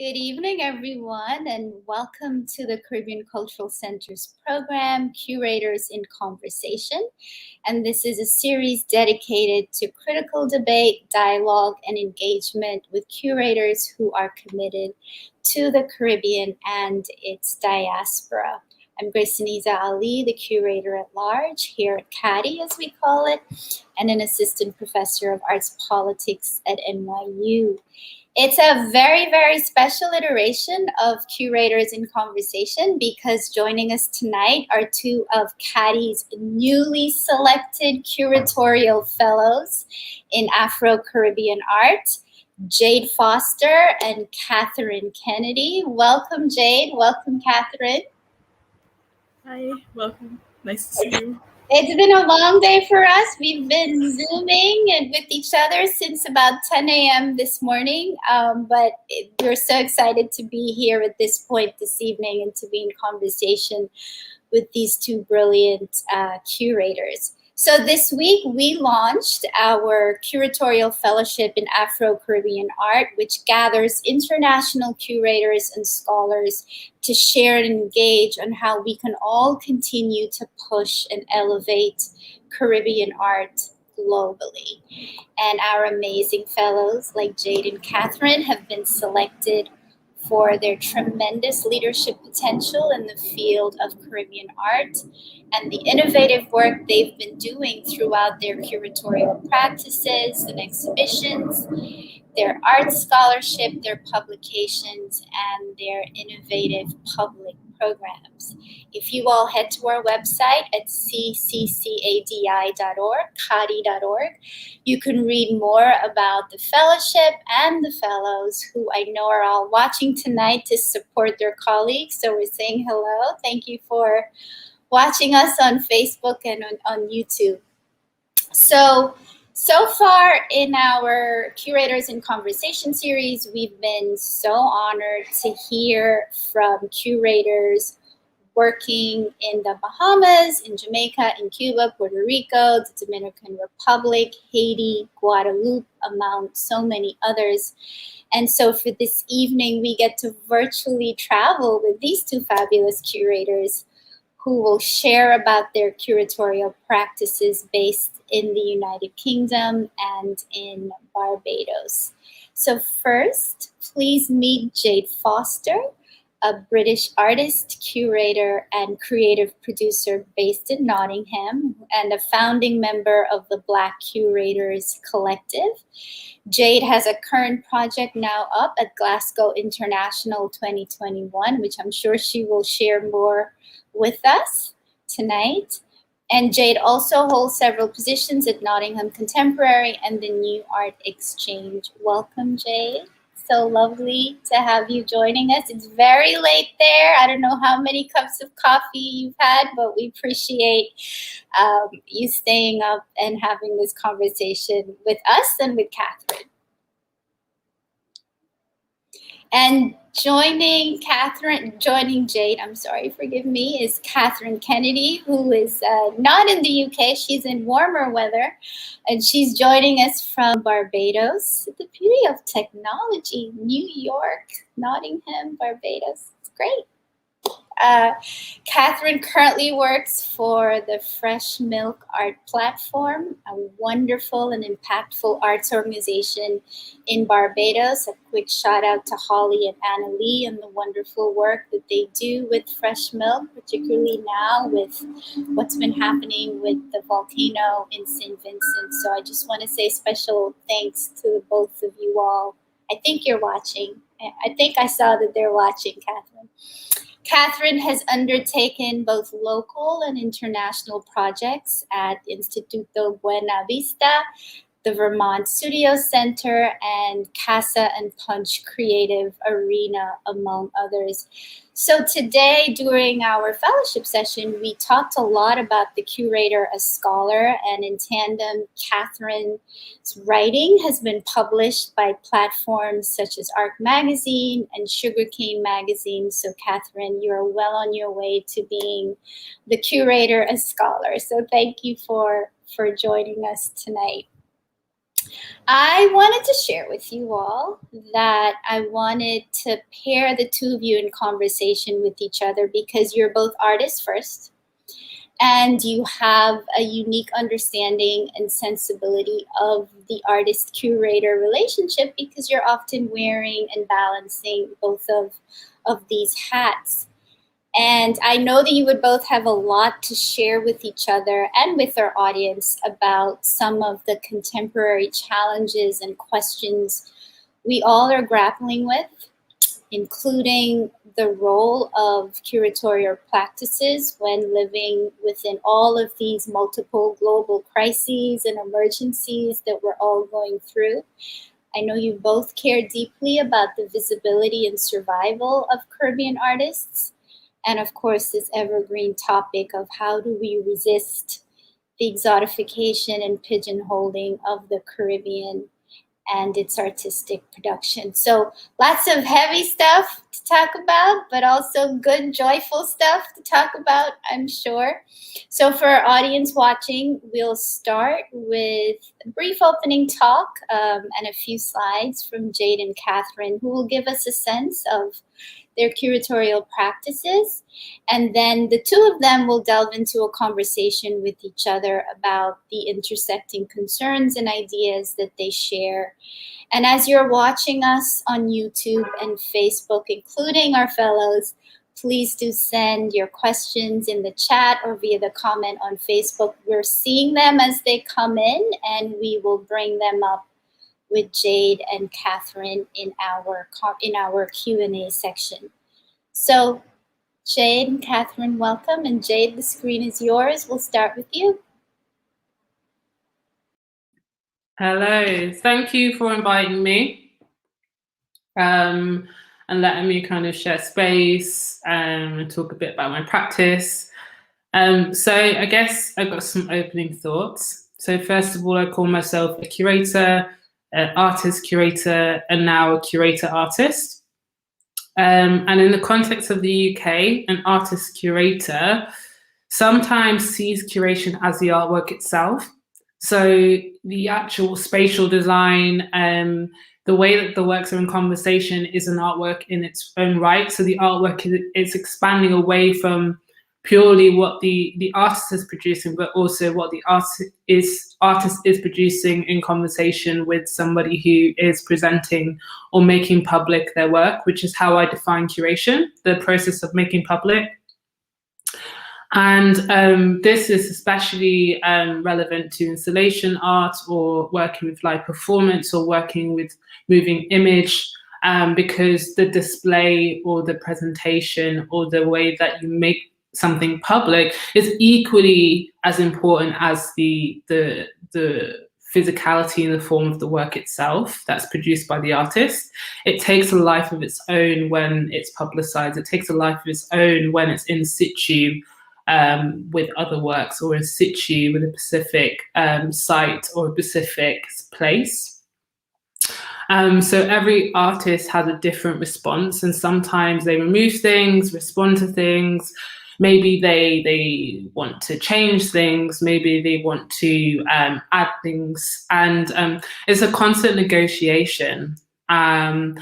Good evening, everyone, and welcome to the Caribbean Cultural Center's program, Curators in Conversation. And this is a series dedicated to critical debate, dialogue, and engagement with curators who are committed to the Caribbean and its diaspora. I'm Grace Aniza Ali, the curator at large here at CADI, as we call it, and an assistant professor of arts politics at NYU. It's a very, very special iteration of Curators in Conversation because joining us tonight are two of CADI's newly selected curatorial fellows in Afro-Caribbean art, Jade Foster and Katherine Kennedy. Welcome, Jade. Welcome, Katherine. Hi, welcome. Nice to see you. It's been a long day for us. We've been Zooming and with each other since about 10 a.m. this morning, but we're so excited to be here at this point this evening and to be in conversation with these two brilliant curators. So this week we launched our Curatorial Fellowship in Afro-Caribbean Art, which gathers international curators and scholars to share and engage on how we can all continue to push and elevate Caribbean art globally. And our amazing fellows like Jade and Katherine have been selected for their tremendous leadership potential in the field of Caribbean art and the innovative work they've been doing throughout their curatorial practices and exhibitions, their art scholarship, their publications, and their innovative public programs. If you all head to our website at cccadi.org, cadi.org, you can read more about the fellowship and the fellows who I know are all watching tonight to support their colleagues. So we're saying hello. Thank you for watching us on Facebook and on YouTube. So far in our Curators in Conversation series, we've been so honored to hear from curators working in the Bahamas, in Jamaica, in Cuba, Puerto Rico, the Dominican Republic, Haiti, Guadeloupe, among so many others. And so for this evening, we get to virtually travel with these two fabulous curators who will share about their curatorial practices based in the United Kingdom and in Barbados. So first, please meet Jade Foster, a British artist, curator, and creative producer based in Nottingham, and a founding member of the Black Curators Collective. Jade has a current project now up at Glasgow International 2021, which I'm sure she will share more with us tonight. And Jade also holds several positions at Nottingham Contemporary and the New Art Exchange. Welcome, Jade. So lovely to have you joining us. It's very late there. I don't know how many cups of coffee you've had, but we appreciate you staying up and having this conversation with us and with Katherine. And joining Jade, forgive me, is Katherine Kennedy, who is not in the UK. She's in warmer weather, and she's joining us from Barbados. The beauty of technology, New York, Nottingham, Barbados. It's great. Katherine currently works for the Fresh Milk Art Platform, a wonderful and impactful arts organization in Barbados. A quick shout out to Holly and Anna Lee and the wonderful work that they do with fresh milk, particularly now with what's been happening with the volcano in St. Vincent. So I just want to say special thanks to the both of you all. I think you're watching. I think I saw that they're watching, Katherine. Katherine has undertaken both local and international projects at Instituto Buena Vista, the Vermont Studio Center, and Casa and Punch Creative Arena, among others. So today, during our fellowship session, we talked a lot about the curator as scholar, and in tandem, Katherine's writing has been published by platforms such as Arc Magazine and Sugarcane Magazine. So Katherine, you're well on your way to being the curator as scholar. So thank you for joining us tonight. I wanted to share with you all that I wanted to pair the two of you in conversation with each other because you're both artists first, and you have a unique understanding and sensibility of the artist-curator relationship because you're often wearing and balancing both of these hats. And I know that you would both have a lot to share with each other and with our audience about some of the contemporary challenges and questions we all are grappling with, including the role of curatorial practices when living within all of these multiple global crises and emergencies that we're all going through. I know you both care deeply about the visibility and survival of Caribbean artists. And of course, this evergreen topic of how do we resist the exotification and pigeonholing of the Caribbean and its artistic production. So lots of heavy stuff to talk about, but also good, joyful stuff to talk about, I'm sure. So for our audience watching, we'll start with a brief opening talk and a few slides from Jade and Katherine, who will give us a sense of their curatorial practices. And then the two of them will delve into a conversation with each other about the intersecting concerns and ideas that they share. And as you're watching us on YouTube and Facebook, including our fellows, please do send your questions in the chat or via the comment on Facebook. We're seeing them as they come in, and we will bring them up with Jade and Katherine in our Q&A section. So Jade and Katherine, welcome. And Jade, the screen is yours. We'll start with you. Hello, thank you for inviting me and letting me kind of share space and talk a bit about my practice. So I guess I've got some opening thoughts. So first of all, I call myself a curator, an artist curator, and now a curator artist. And in the context of the UK, an artist curator sometimes sees curation as the artwork itself. So the actual spatial design, the way that the works are in conversation is an artwork in its own right. So the artwork is expanding away from purely what the artist is producing, but also what the artist is producing in conversation with somebody who is presenting or making public their work, which is how I define curation, the process of making public. And this is especially relevant to installation art or working with live performance or working with moving image, because the display or the presentation or the way that you make something public is equally as important as the physicality in the form of the work itself that's produced by the artist. It takes a life of its own when it's publicized. It takes a life of its own when it's in situ with other works, or in situ with a specific site or a specific place. So every artist has a different response, and sometimes they remove things, respond to things. Maybe they want to change things. Maybe they want to add things, and it's a constant negotiation. And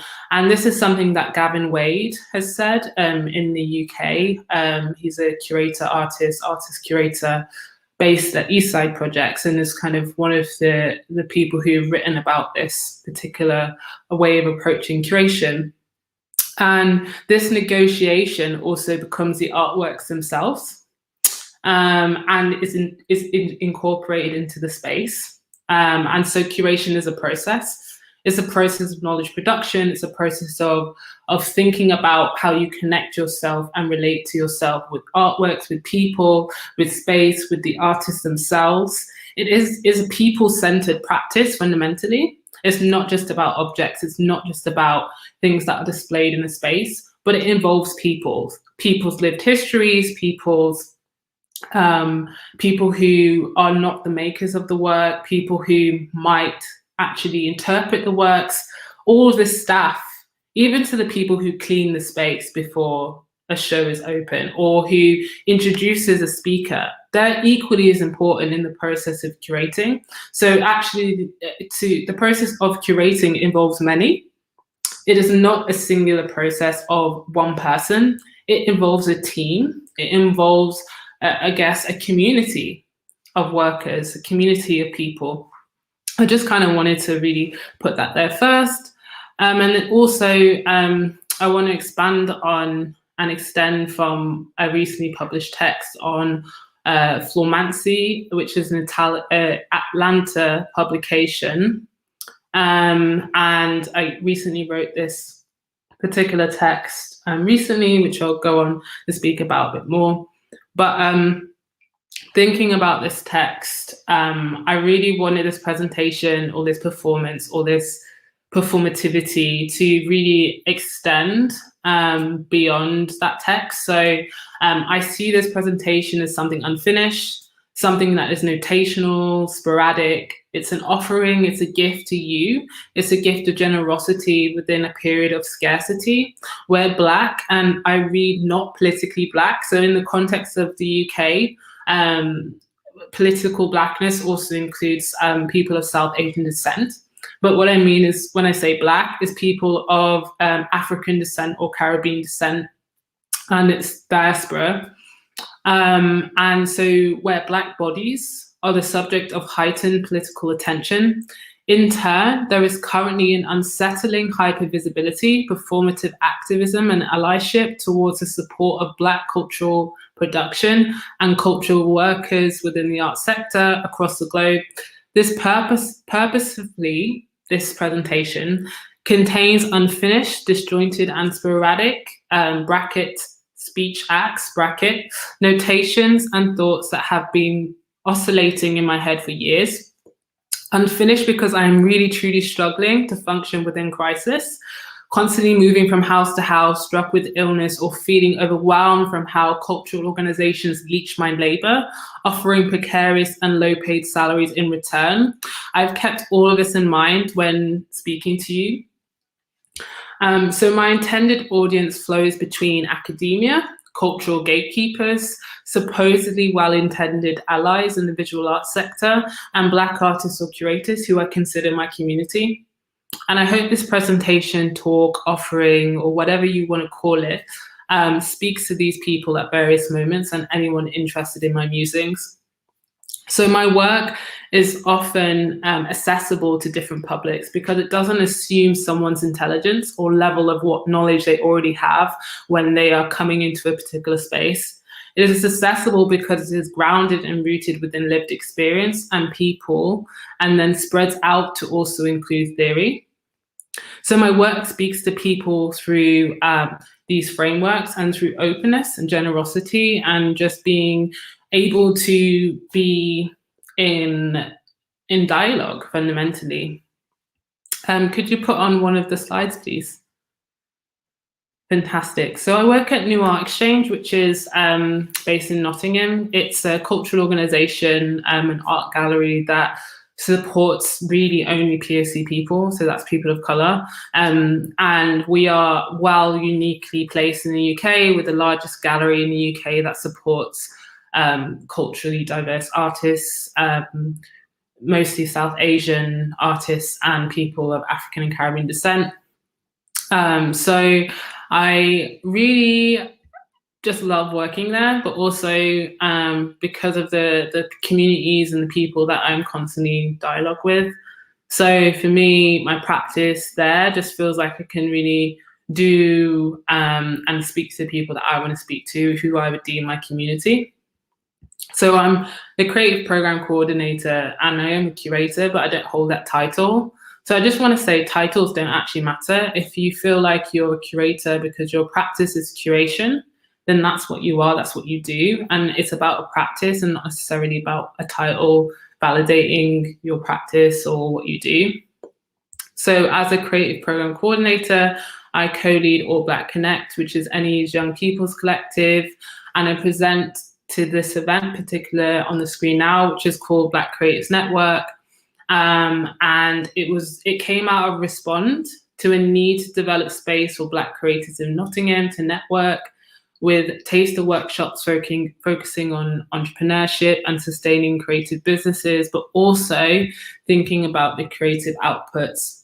this is something that Gavin Wade has said in the UK. He's a curator, artist curator based at Eastside Projects, and is kind of one of the people who have written about this particular way of approaching curation. And this negotiation also becomes the artworks themselves, and is incorporated into the space. And so curation is a process. It's a process of knowledge production. It's a process of thinking about how you connect yourself and relate to yourself with artworks, with people, with space, with the artists themselves. It is a people-centered practice fundamentally. It's not just about objects. It's not just about things that are displayed in a space, but it involves people's lived histories, people who are not the makers of the work, people who might actually interpret the works, all the staff, even to the people who clean the space before a show is open or who introduces a speaker, they're equally as important in the process of curating. So actually, the process of curating involves many. It is not a singular process of one person. It involves a team. It involves, I guess, a community of workers, a community of people. I just kind of wanted to really put that there first. And then also, I want to expand on and extend from a recently published text on Flormancy, which is an Atlanta publication. And I recently wrote this particular text recently, which I'll go on to speak about a bit more. But thinking about this text, I really wanted this presentation or this performance or this performativity to really extend beyond that text. So I see this presentation as something unfinished, something that is notational, sporadic. It's an offering, it's a gift to you. It's a gift of generosity within a period of scarcity. We're Black, and I read not politically Black. So in the context of the UK, political Blackness also includes people of South Asian descent. But what I mean is, when I say Black, is people of African descent or Caribbean descent and its diaspora. And so where Black bodies are the subject of heightened political attention, in turn, there is currently an unsettling hypervisibility, performative activism and allyship towards the support of Black cultural production and cultural workers within the arts sector across the globe. Purposefully, this presentation contains unfinished, disjointed and sporadic speech acts, notations and thoughts that have been oscillating in my head for years. Unfinished because I am really truly struggling to function within crisis, constantly moving from house to house, struck with illness or feeling overwhelmed from how cultural organizations leech my labor, offering precarious and low paid salaries in return. I've kept all of this in mind when speaking to you. So my intended audience flows between academia, cultural gatekeepers, supposedly well-intended allies in the visual arts sector, and Black artists or curators who I consider my community. And I hope this presentation, talk, offering, or whatever you want to call it, speaks to these people at various moments and anyone interested in my musings. So my work is often accessible to different publics because it doesn't assume someone's intelligence or level of what knowledge they already have when they are coming into a particular space. It is accessible because it is grounded and rooted within lived experience and people, and then spreads out to also include theory. So my work speaks to people through these frameworks and through openness and generosity and just being able to be in dialogue fundamentally. Could you put on one of the slides, please? Fantastic. So I work at New Art Exchange, which is based in Nottingham. It's a cultural organisation, an art gallery that supports really only POC people, so that's people of colour. And we are uniquely placed in the UK with the largest gallery in the UK that supports culturally diverse artists, mostly South Asian artists and people of African and Caribbean descent. So I really just love working there, but also because of the communities and the people that I'm constantly in dialogue with. So for me, my practice there just feels like I can really do and speak to the people that I want to speak to, who I would deem my community. So I'm the creative program coordinator and I am a curator, but I don't hold that title. So I just want to say titles don't actually matter. If you feel like you're a curator because your practice is curation, then that's what you are, that's what you do. And it's about a practice and not necessarily about a title validating your practice or what you do. So as a creative program coordinator, I co-lead All Black Connect, which is NE's Young People's Collective. And I present to this event, particular on the screen now, which is called Black Creatives Network. And it came out of response to a need to develop space for Black creators in Nottingham to network, with taster workshops focusing on entrepreneurship and sustaining creative businesses, but also thinking about the creative outputs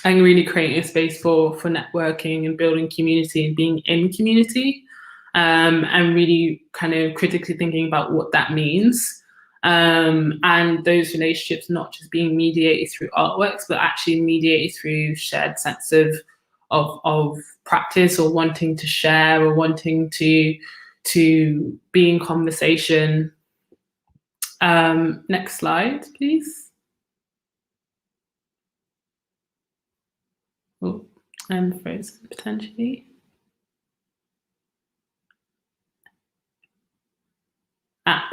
and really creating a space for networking and building community and being in community, and really kind of critically thinking about what that means. And those relationships not just being mediated through artworks, but actually mediated through shared sense of practice, or wanting to share, or wanting to be in conversation. Next slide, please. Oh, I'm frozen potentially.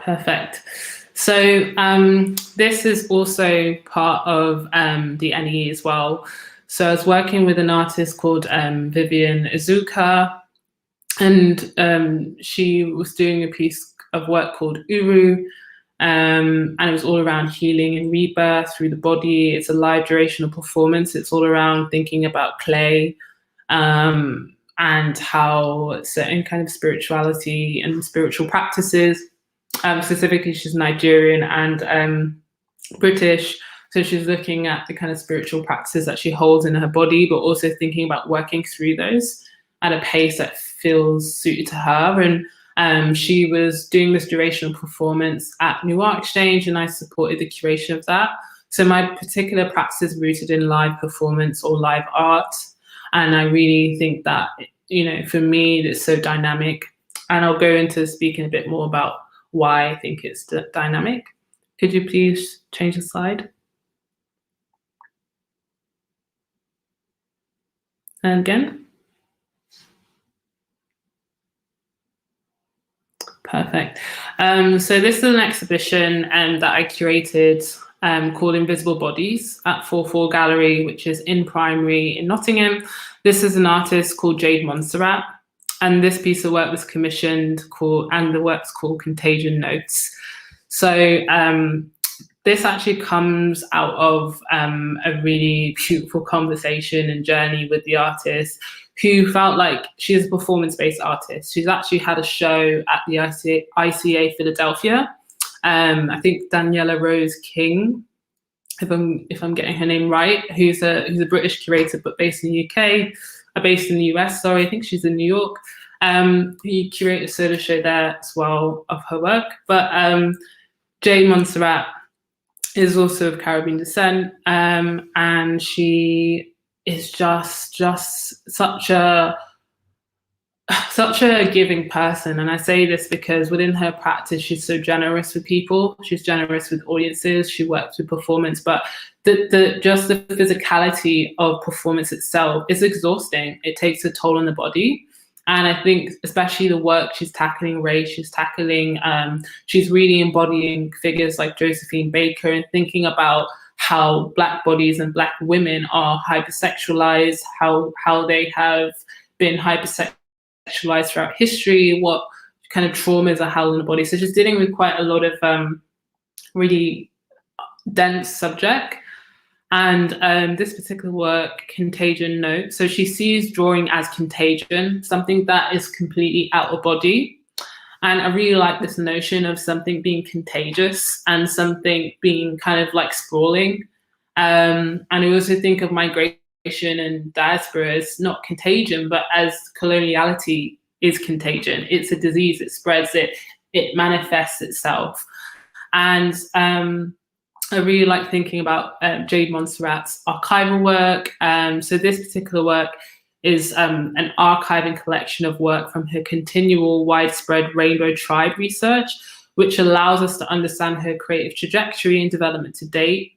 Perfect. So this is also part of the NEE as well. So I was working with an artist called Vivian Azuka, and she was doing a piece of work called Uru, and it was all around healing and rebirth through the body. It's a live durational performance. It's all around thinking about clay, and how certain kind of spirituality and spiritual practices, specifically she's Nigerian and British, so she's looking at the kind of spiritual practices that she holds in her body, but also thinking about working through those at a pace that feels suited to her. And she was doing this durational performance at New Art Exchange, and I supported the curation of that. So my particular practice is rooted in live performance or live art, and I really think that, you know, for me, it's so dynamic. And I'll go into speaking a bit more about why I think it's dynamic. Could you please change the slide? And again. Perfect. So this is an exhibition that I curated called Invisible Bodies at 44 Gallery, which is in Primary in Nottingham. This is an artist called Jade Montserrat, and this piece of work was commissioned and the work's called Contagion Notes. So this actually comes out of a really beautiful conversation and journey with the artist, who felt like she's a performance-based artist. She's actually had a show at the ICA Philadelphia. I think Daniela Rose King, if I'm getting her name right, who's a British curator but based in the UK, based in the US. Sorry, I think she's in New York. He curated a solo show there as well of her work. But Jade Montserrat is also of Caribbean descent, and she is just such a giving person. And I say this because within her practice, she's so generous with people. She's generous with audiences. She works with performance, but just the physicality of performance itself is exhausting. It takes a toll on the body. And I think especially the work she's tackling race, she's really embodying figures like Josephine Baker and thinking about how Black bodies and Black women are hypersexualized, how they have been hypersexualized throughout history, what kind of traumas are held in the body. So she's dealing with quite a lot of really dense subject. And this particular work, Contagion Note, so she sees drawing as contagion, something that is completely out of body. And I really like this notion of something being contagious and something being kind of like sprawling. And I also think of migration and diaspora as not contagion, but as coloniality is contagion. It's a disease, it spreads, it manifests itself. And I really like thinking about Jade Montserrat's archival work. So this particular work is an archiving collection of work from her continual widespread Rainbow Tribe research, which allows us to understand her creative trajectory and development to date.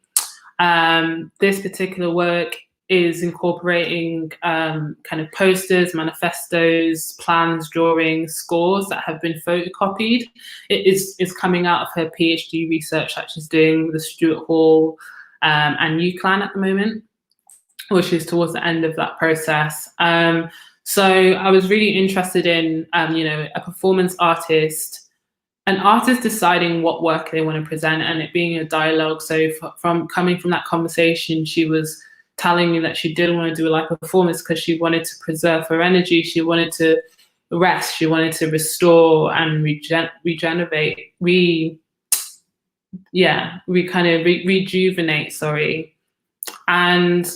This particular work is incorporating kind of posters, manifestos, plans, drawings, scores that have been photocopied. It is coming out of her PhD research that she's doing with the Stuart Hall and UCLan at the moment, which is towards the end of that process. So I was really interested in, a performance artist, an artist deciding what work they want to present and it being a dialogue. So from coming from that conversation, she was telling me that she didn't want to do a live performance because she wanted to preserve her energy. She wanted to rest. She wanted to restore and rejuvenate. Sorry. And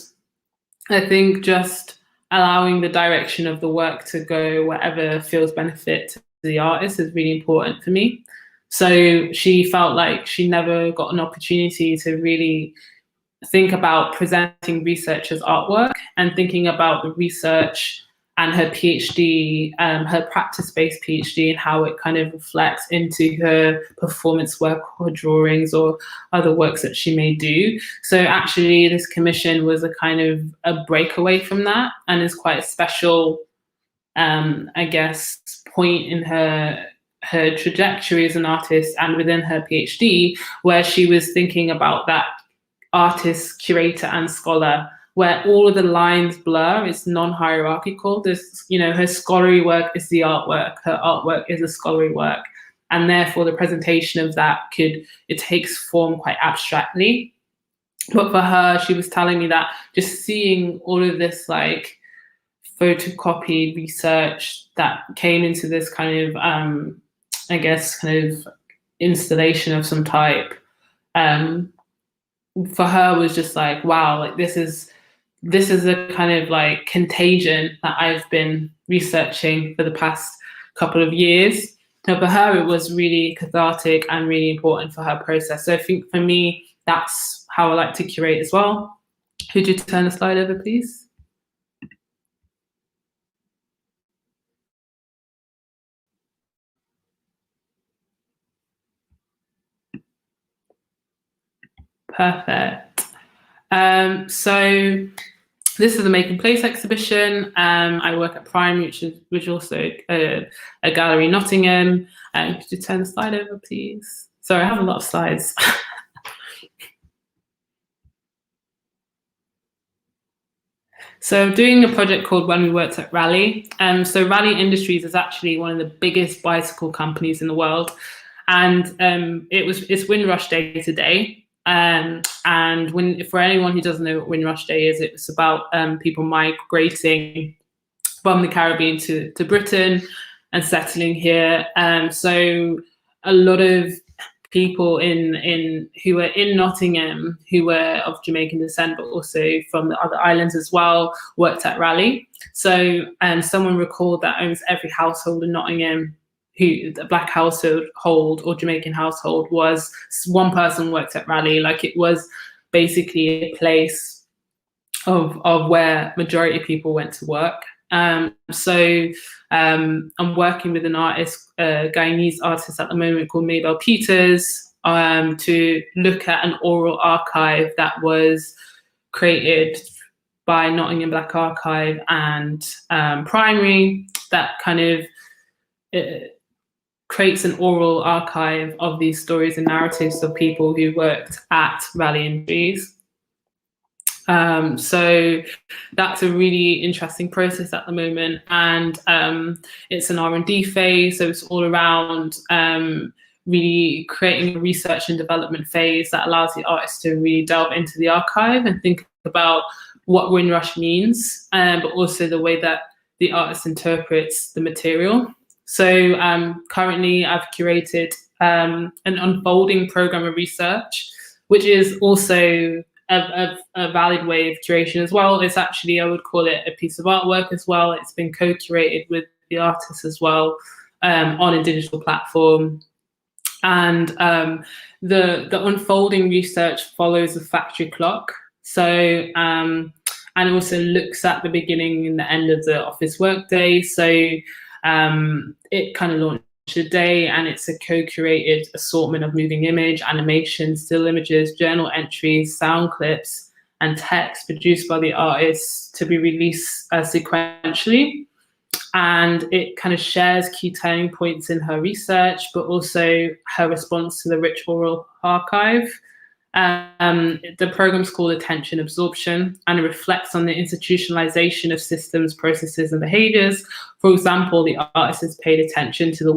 I think just allowing the direction of the work to go wherever feels benefit to the artist is really important for me. So she felt like she never got an opportunity to really think about presenting research as artwork, and thinking about the research and her PhD, her practice-based PhD, and how it kind of reflects into her performance work or drawings or other works that she may do. So actually this commission was a kind of a breakaway from that, and is quite a special, I guess, point in her trajectory as an artist and within her PhD, where she was thinking about that artist, curator, and scholar, where all of the lines blur. It's non-hierarchical. There's, her scholarly work is the artwork, her artwork is a scholarly work, and therefore the presentation of that it takes form quite abstractly. But for her, she was telling me that just seeing all of this like photocopied research that came into this kind of, I guess, kind of installation of some type, for her was just like, wow, like this is a kind of like contagion that I've been researching for the past couple of years. So for her, it was really cathartic and really important for her process. So I think for me, that's how I like to curate as well. Could you turn the slide over, please? Perfect. So this is the Making Place exhibition. I work at Prime, which is also a gallery in Nottingham. Could you turn the slide over, please? Sorry, I have a lot of slides. So I'm doing a project called When We Worked at Raleigh. So Raleigh Industries is actually one of the biggest bicycle companies in the world. And it's Windrush Day today. And for anyone who doesn't know what Windrush Day is, it's about people migrating from the Caribbean to Britain and settling here. So a lot of people who were in Nottingham, who were of Jamaican descent, but also from the other islands as well, worked at Raleigh. So someone recalled that almost every household in Nottingham, the Black household or Jamaican household, was one person worked at Raleigh. Like it was basically a place of where majority of people went to work. So I'm working with an artist, a Guyanese artist at the moment called Mabel Peters, to look at an oral archive that was created by Nottingham Black Archive and Primary, that kind of creates an oral archive of these stories and narratives of people who worked at Raleigh Industries. So that's a really interesting process at the moment, and it's an R&D phase, so it's all around really creating a research and development phase that allows the artist to really delve into the archive and think about what Windrush means, but also the way that the artist interprets the material. So currently I've curated an unfolding program of research, which is also a valid way of curation as well. It's actually, I would call it a piece of artwork as well. It's been co-curated with the artist as well on a digital platform. And the unfolding research follows a factory clock. So, and also looks at the beginning and the end of the office workday. So it kind of launched today, and it's a co-curated assortment of moving image, animation, still images, journal entries, sound clips, and text produced by the artist to be released sequentially. And it kind of shares key turning points in her research, but also her response to the rich oral archive. The program's called Attention Absorption, and it reflects on the institutionalization of systems, processes, and behaviors. For example, the artist has paid attention to the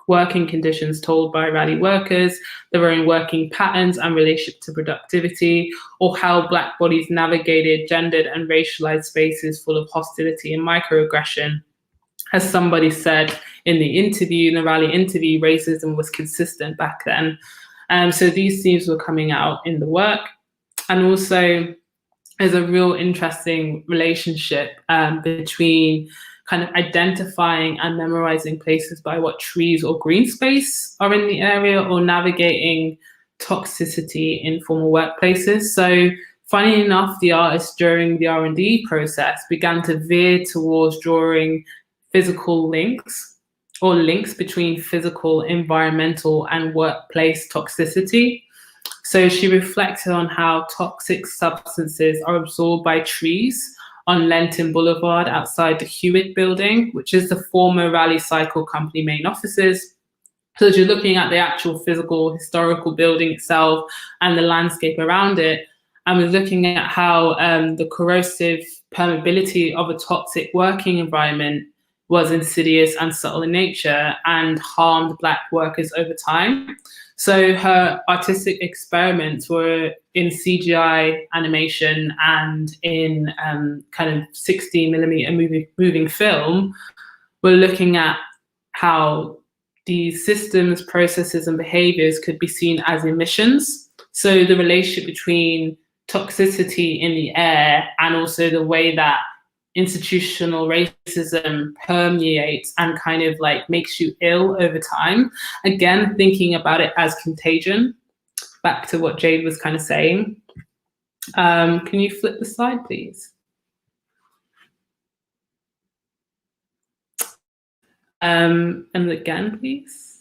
working conditions told by Raleigh workers, their own working patterns and relationship to productivity, or how Black bodies navigated gendered and racialized spaces full of hostility and microaggression. as somebody said in the rally interview, racism was consistent back then. So these themes were coming out in the work. And also there's a real interesting relationship between kind of identifying and memorizing places by what trees or green space are in the area, or navigating toxicity in formal workplaces. So funny enough, the artist during the R&D process began to veer towards drawing physical links, or links between physical, environmental, and workplace toxicity. So she reflected on how toxic substances are absorbed by trees on Lenton Boulevard outside the Hewitt building, which is the former Raleigh Cycle Company main offices. So as you're looking at the actual physical historical building itself and the landscape around it, and we're looking at how the corrosive permeability of a toxic working environment was insidious and subtle in nature and harmed Black workers over time. So her artistic experiments were in CGI animation and in kind of 16mm moving film. We're looking at how these systems, processes, and behaviors could be seen as emissions. So the relationship between toxicity in the air and also the way that institutional racism permeates and kind of like makes you ill over time. Again, thinking about it as contagion, back to what Jade was kind of saying. Can you flip the slide, please? And again, please.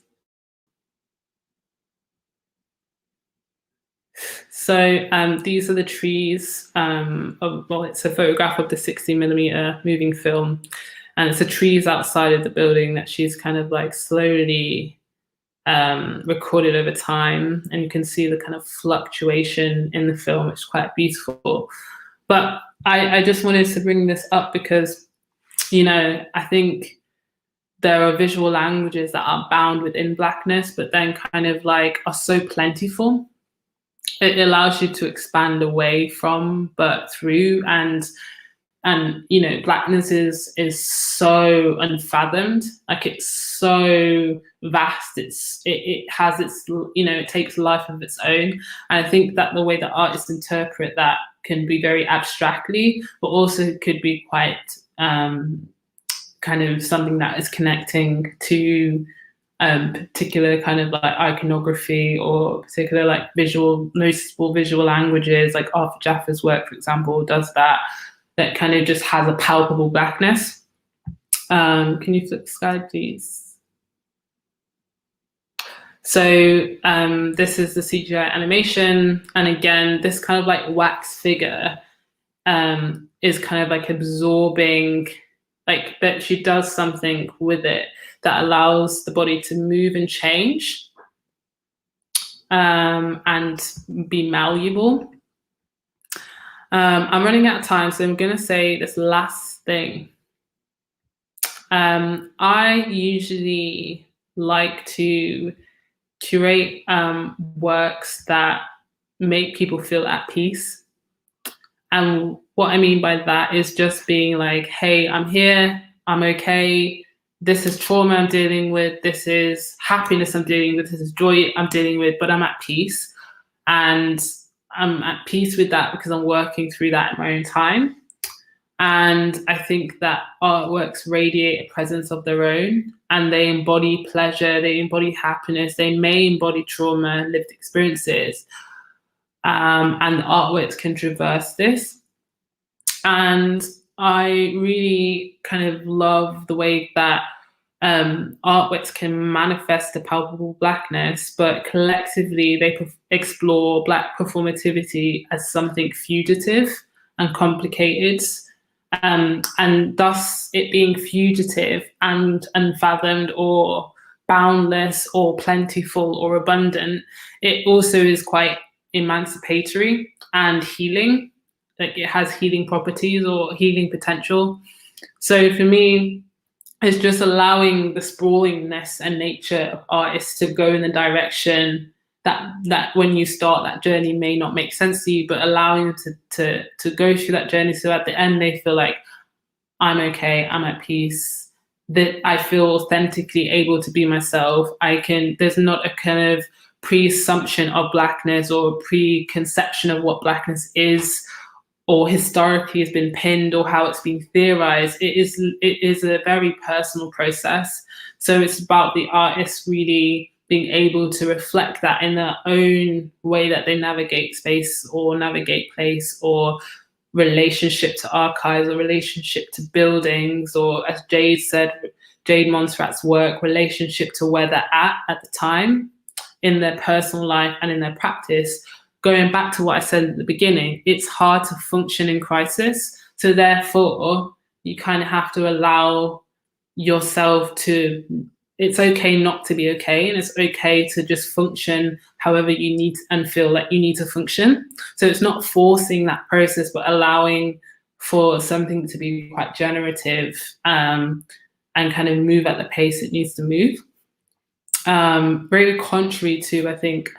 So these are the trees. Well, it's a photograph of the 60mm moving film, and it's the trees outside of the building that she's kind of like slowly recorded over time, and you can see the kind of fluctuation in the film, which is quite beautiful. But I just wanted to bring this up because, you know, I think there are visual languages that are bound within Blackness, but then kind of like are so plentiful. It allows you to expand away from, but through, and you know, Blackness is so unfathomed. Like, it's so vast. It has its, you know, it takes a life of its own. And I think that the way that artists interpret that can be very abstractly, but also could be quite kind of something that is connecting to particular kind of like iconography, or particular like noticeable visual languages. Like Arthur Jaffe's work, for example, does that kind of just has a palpable Blackness. Can you flip the slide, please? So this is the CGI animation, and again, this kind of like wax figure is kind of like absorbing, like that she does something with it that allows the body to move and change and be malleable. I'm running out of time, so I'm going to say this last thing. I usually like to curate works that make people feel at peace. And what I mean by that is just being like, hey, I'm here, I'm okay. This is trauma I'm dealing with. This is happiness I'm dealing with. This is joy I'm dealing with, but I'm at peace. And I'm at peace with that because I'm working through that in my own time. And I think that artworks radiate a presence of their own, and they embody pleasure, they embody happiness, they may embody trauma, lived experiences. And the artworks can traverse this. And I really kind of love the way that artworks can manifest a palpable Blackness, but collectively they explore Black performativity as something fugitive and complicated. And thus it being fugitive and unfathomed or boundless or plentiful or abundant, it also is quite emancipatory and healing. Like, it has healing properties or healing potential. So for me, it's just allowing the sprawlingness and nature of artists to go in the direction that when you start that journey may not make sense to you, but allowing them to go through that journey so at the end they feel like, I'm okay, I'm at peace, that I feel authentically able to be myself. There's not a kind of presumption of Blackness or preconception of what Blackness is, or historically has been pinned, or how it's been theorized. It is a very personal process. So it's about the artists really being able to reflect that in their own way that they navigate space or navigate place, or relationship to archives, or relationship to buildings, or, as Jade said, Jade Montserrat's work, relationship to where they're at the time in their personal life and in their practice. Going back to what I said at the beginning, it's hard to function in crisis. So therefore, you kind of have to allow yourself to, it's okay not to be okay, and it's okay to just function however you need and feel like you need to function. So it's not forcing that process, but allowing for something to be quite generative, and kind of move at the pace it needs to move. Very contrary to, I think,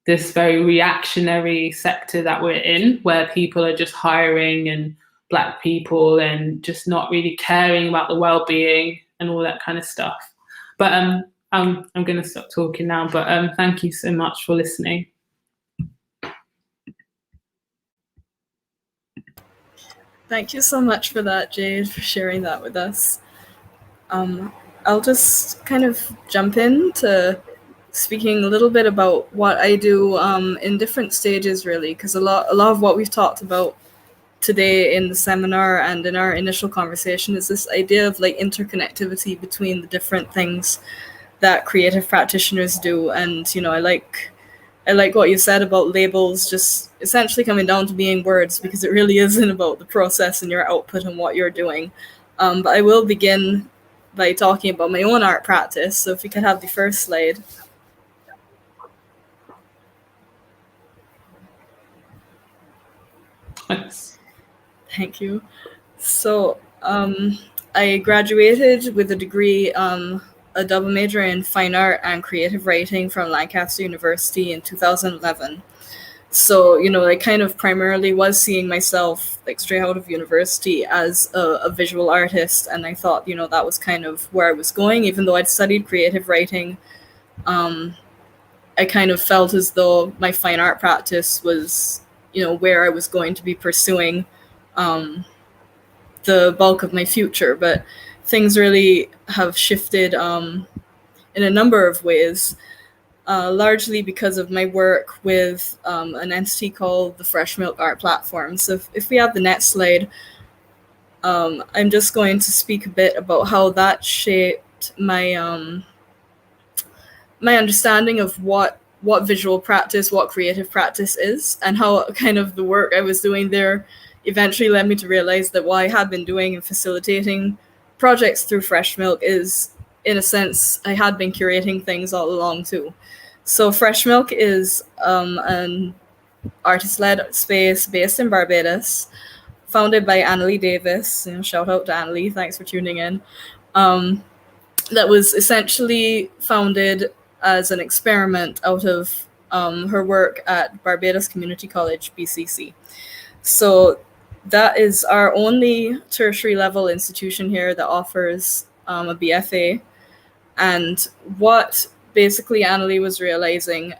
this very reactionary sector that we're in, where people are just hiring and Black people and just not really caring about the well-being and all that kind of stuff. But I'm going to stop talking now, but thank you so much for listening. Thank you so much for that, Jade, for sharing that with us. I'll just kind of jump into speaking a little bit about what I do in different stages, really, because a lot of what we've talked about today in the seminar and in our initial conversation is this idea of like interconnectivity between the different things that creative practitioners do. And, you know, I like what you said about labels just essentially coming down to being words, because it really isn't about the process and your output and what you're doing. But I will begin by talking about my own art practice. So if we could have the first slide. Thanks. Thank you. So I graduated with a degree, a double major in fine art and creative writing from Lancaster University in 2011. So, you know, I kind of primarily was seeing myself like straight out of university as a visual artist. And I thought, you know, that was kind of where I was going. Even though I'd studied creative writing, I kind of felt as though my fine art practice was, you know, where I was going to be pursuing the bulk of my future. But things really have shifted in a number of ways, largely because of my work with an entity called the Fresh Milk Art Platform. So if we have the next slide, I'm just going to speak a bit about how that shaped my my understanding of what visual practice, what creative practice is, and how kind of the work I was doing there eventually led me to realize that what I had been doing and facilitating projects through Fresh Milk is, in a sense, I had been curating things all along too. So Fresh Milk is an artist-led space based in Barbados, founded by Annalie Davis. You know, shout out to Annalie, thanks for tuning in. That was essentially founded as an experiment out of her work at Barbados Community College, BCC. So that is our only tertiary level institution here that offers a BFA. And what basically Annalie was realizing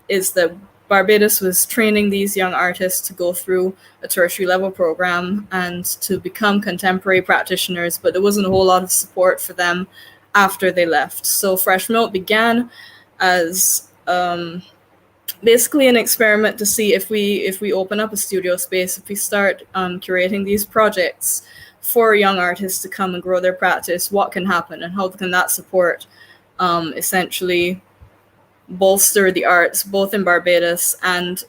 is that Barbados was training these young artists to go through a tertiary level program and to become contemporary practitioners, but there wasn't a whole lot of support for them after they left. So Fresh Milk began as basically an experiment to see if we open up a studio space, if we start curating these projects for young artists to come and grow their practice, what can happen and how can that support essentially bolster the arts both in Barbados and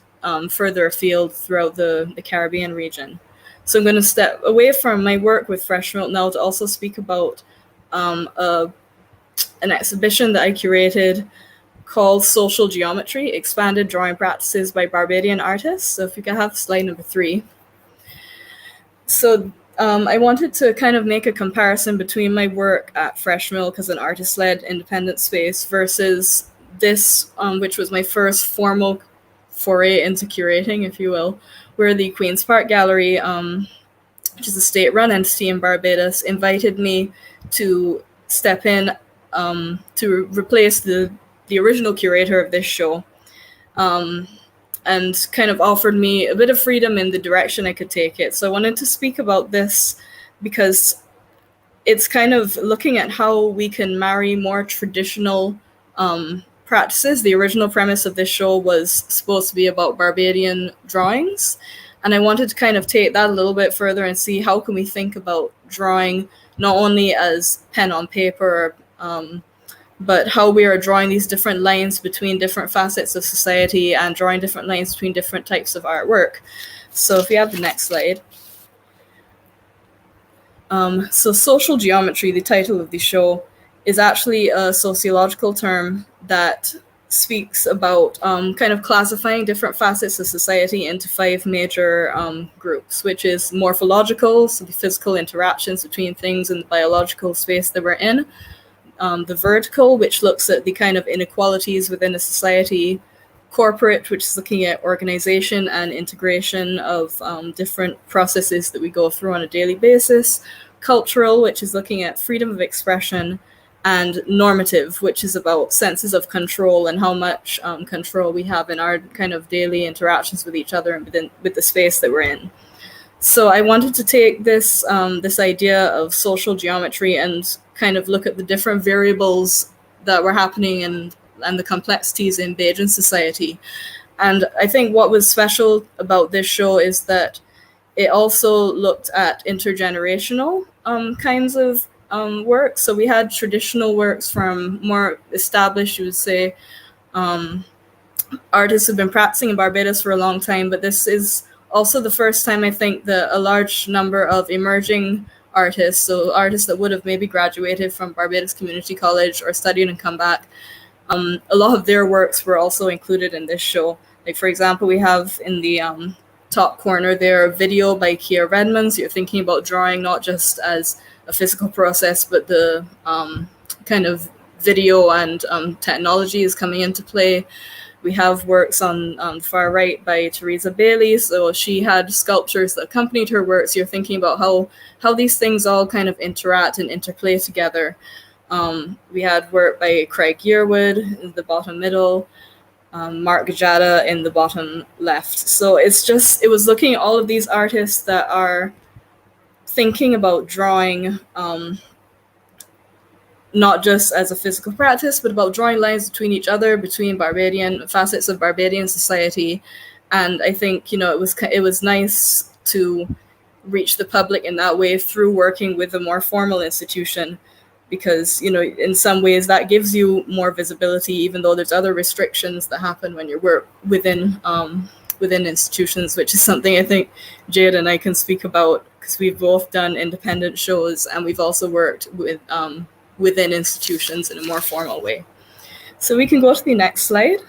further afield throughout the Caribbean region. So I'm going to step away from my work with Fresh Milk now to also speak about an exhibition that I curated called Social Geometry, Expanded Drawing Practices by Barbadian Artists. So if you can have slide number 3. So I wanted to kind of make a comparison between my work at Fresh Milk as an artist-led independent space versus this, which was my first formal foray into curating, if you will, where the Queen's Park Gallery, which is a state-run entity in Barbados, invited me to step in to replace the original curator of this show, and kind of offered me a bit of freedom in the direction I could take it. So I wanted to speak about this because it's kind of looking at how we can marry more traditional practices. The original premise of this show was supposed to be about Barbadian drawings, and I wanted to kind of take that a little bit further and see how can we think about drawing not only as pen on paper, but how we are drawing these different lines between different facets of society and drawing different lines between different types of artwork. So if we have the next slide. So social geometry, the title of the show, is actually a sociological term that speaks about kind of classifying different facets of society into 5 major groups, which is morphological, so the physical interactions between things in the biological space that we're in. The vertical, which looks at the kind of inequalities within a society. Corporate, which is looking at organization and integration of different processes that we go through on a daily basis. Cultural, which is looking at freedom of expression. And normative, which is about senses of control and how much control we have in our kind of daily interactions with each other and with the space that we're in. So I wanted to take this this idea of social geometry and kind of look at the different variables that were happening and the complexities in Bajan society. And I think what was special about this show is that it also looked at intergenerational kinds of works. So we had traditional works from more established, you would say, artists who've been practicing in Barbados for a long time, but this is also the first time I think that a large number of emerging artists, so artists that would have maybe graduated from Barbados Community College or studied and come back, a lot of their works were also included in this show. Like, for example, we have in the top corner there a video by Kia Redmonds. You're thinking about drawing not just as a physical process, but the kind of video and technology is coming into play. We have works on the far right by Theresa Bailey. So she had sculptures that accompanied her works. You're thinking about how these things all kind of interact and interplay together. We had work by Craig Yearwood in the bottom middle, Mark Gajada in the bottom left. So it was looking at all of these artists that are thinking about drawing not just as a physical practice, but about drawing lines between each other, between Barbadian facets of Barbadian society. And I think, it was nice to reach the public in that way through working with a more formal institution, because, in some ways that gives you more visibility, even though there's other restrictions that happen when you work within institutions, which is something I think Jade and I can speak about, because we've both done independent shows and we've also worked with within institutions in a more formal way. So we can go to the next slide.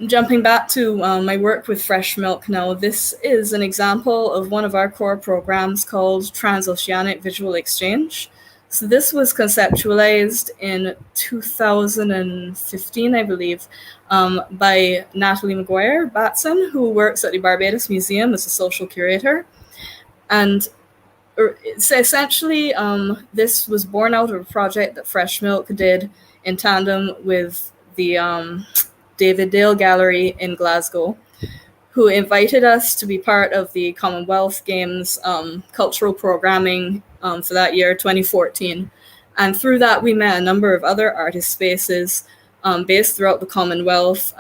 Jumping back to my work with Fresh Milk now, this is an example of one of our core programs called Transoceanic Visual Exchange. So this was conceptualized in 2015, I believe, by Natalie McGuire Batson, who works at the Barbados Museum as a social curator. And so essentially, this was born out of a project that Fresh Milk did in tandem with the David Dale Gallery in Glasgow, who invited us to be part of the Commonwealth Games cultural programming for that year, 2014. And through that, we met a number of other artist spaces based throughout the Commonwealth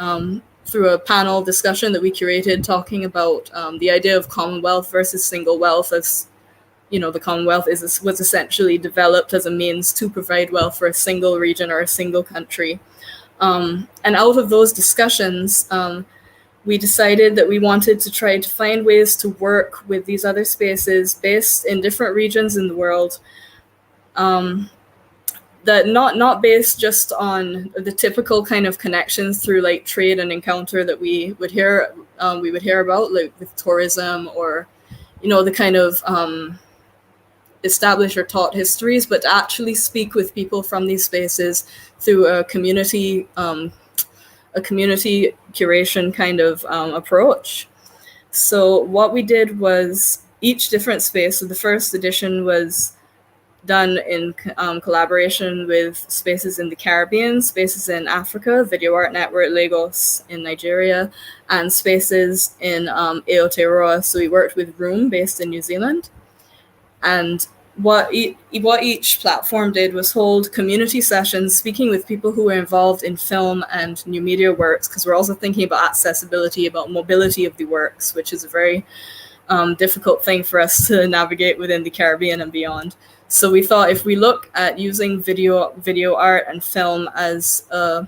through a panel discussion that we curated talking about the idea of Commonwealth versus single wealth, as the Commonwealth was essentially developed as a means to provide wealth for a single region or a single country. And out of those discussions, we decided that we wanted to try to find ways to work with these other spaces based in different regions in the world, that not based just on the typical kind of connections through like trade and encounter that we would hear about, like with tourism or the kind of established or taught histories, but to actually speak with people from these spaces through a community curation kind of approach. So what we did was each different space. So the first edition was done in collaboration with spaces in the Caribbean, spaces in Africa, Video Art Network Lagos in Nigeria, and spaces in Aotearoa. So we worked with Room, based in New Zealand. And what each platform did was hold community sessions, speaking with people who were involved in film and new media works, because we're also thinking about accessibility, about mobility of the works, which is a very difficult thing for us to navigate within the Caribbean and beyond. So we thought if we look at using video art and film as a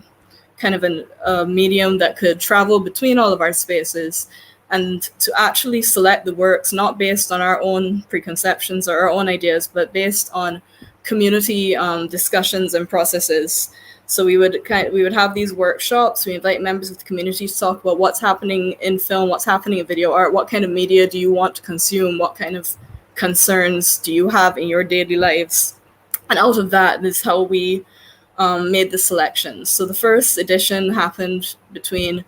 kind of a medium that could travel between all of our spaces, and to actually select the works not based on our own preconceptions or our own ideas, but based on community discussions and processes. So we would have these workshops. We invite members of the community to talk about what's happening in film, what's happening in video art, what kind of media do you want to consume, what kind of concerns do you have in your daily lives. And out of that is how we made the selections. So the first edition happened between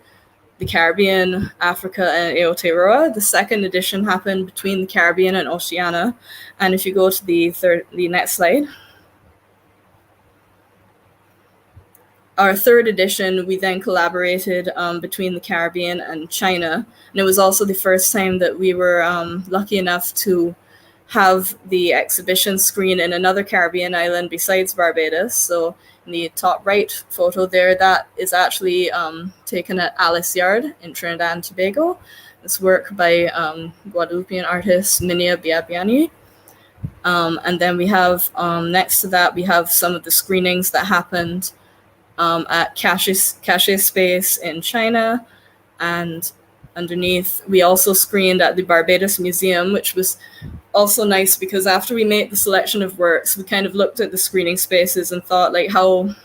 the Caribbean, Africa, and Aotearoa. The second edition happened between the Caribbean and Oceania. And if you go to the next slide, our third edition, we then collaborated between the Caribbean and China. And it was also the first time that we were lucky enough to have the exhibition screen in another Caribbean island besides Barbados. So in the top right photo there, that is actually taken at Alice Yard in Trinidad and Tobago. This work by Guadeloupean artist Minia Biabiani. And then we have, next to that, we have some of the screenings that happened at Cache Space in China. And underneath, we also screened at the Barbados Museum, which was also nice because after we made the selection of works, we kind of looked at the screening spaces and thought, like, how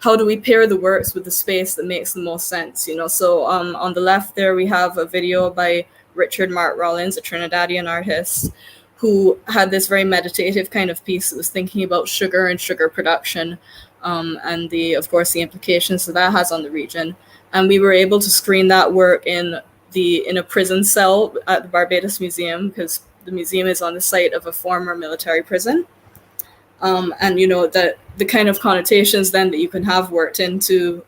do we pair the works with the space that makes the most sense, you know? So on the left there, we have a video by Richard Mark Rollins, a Trinidadian artist, who had this very meditative kind of piece that was thinking about sugar and sugar production, and of course, the implications that has on the region. And we were able to screen that work in a prison cell at the Barbados Museum, because the museum is on the site of a former military prison. And you know, that the kind of connotations then that you can have worked into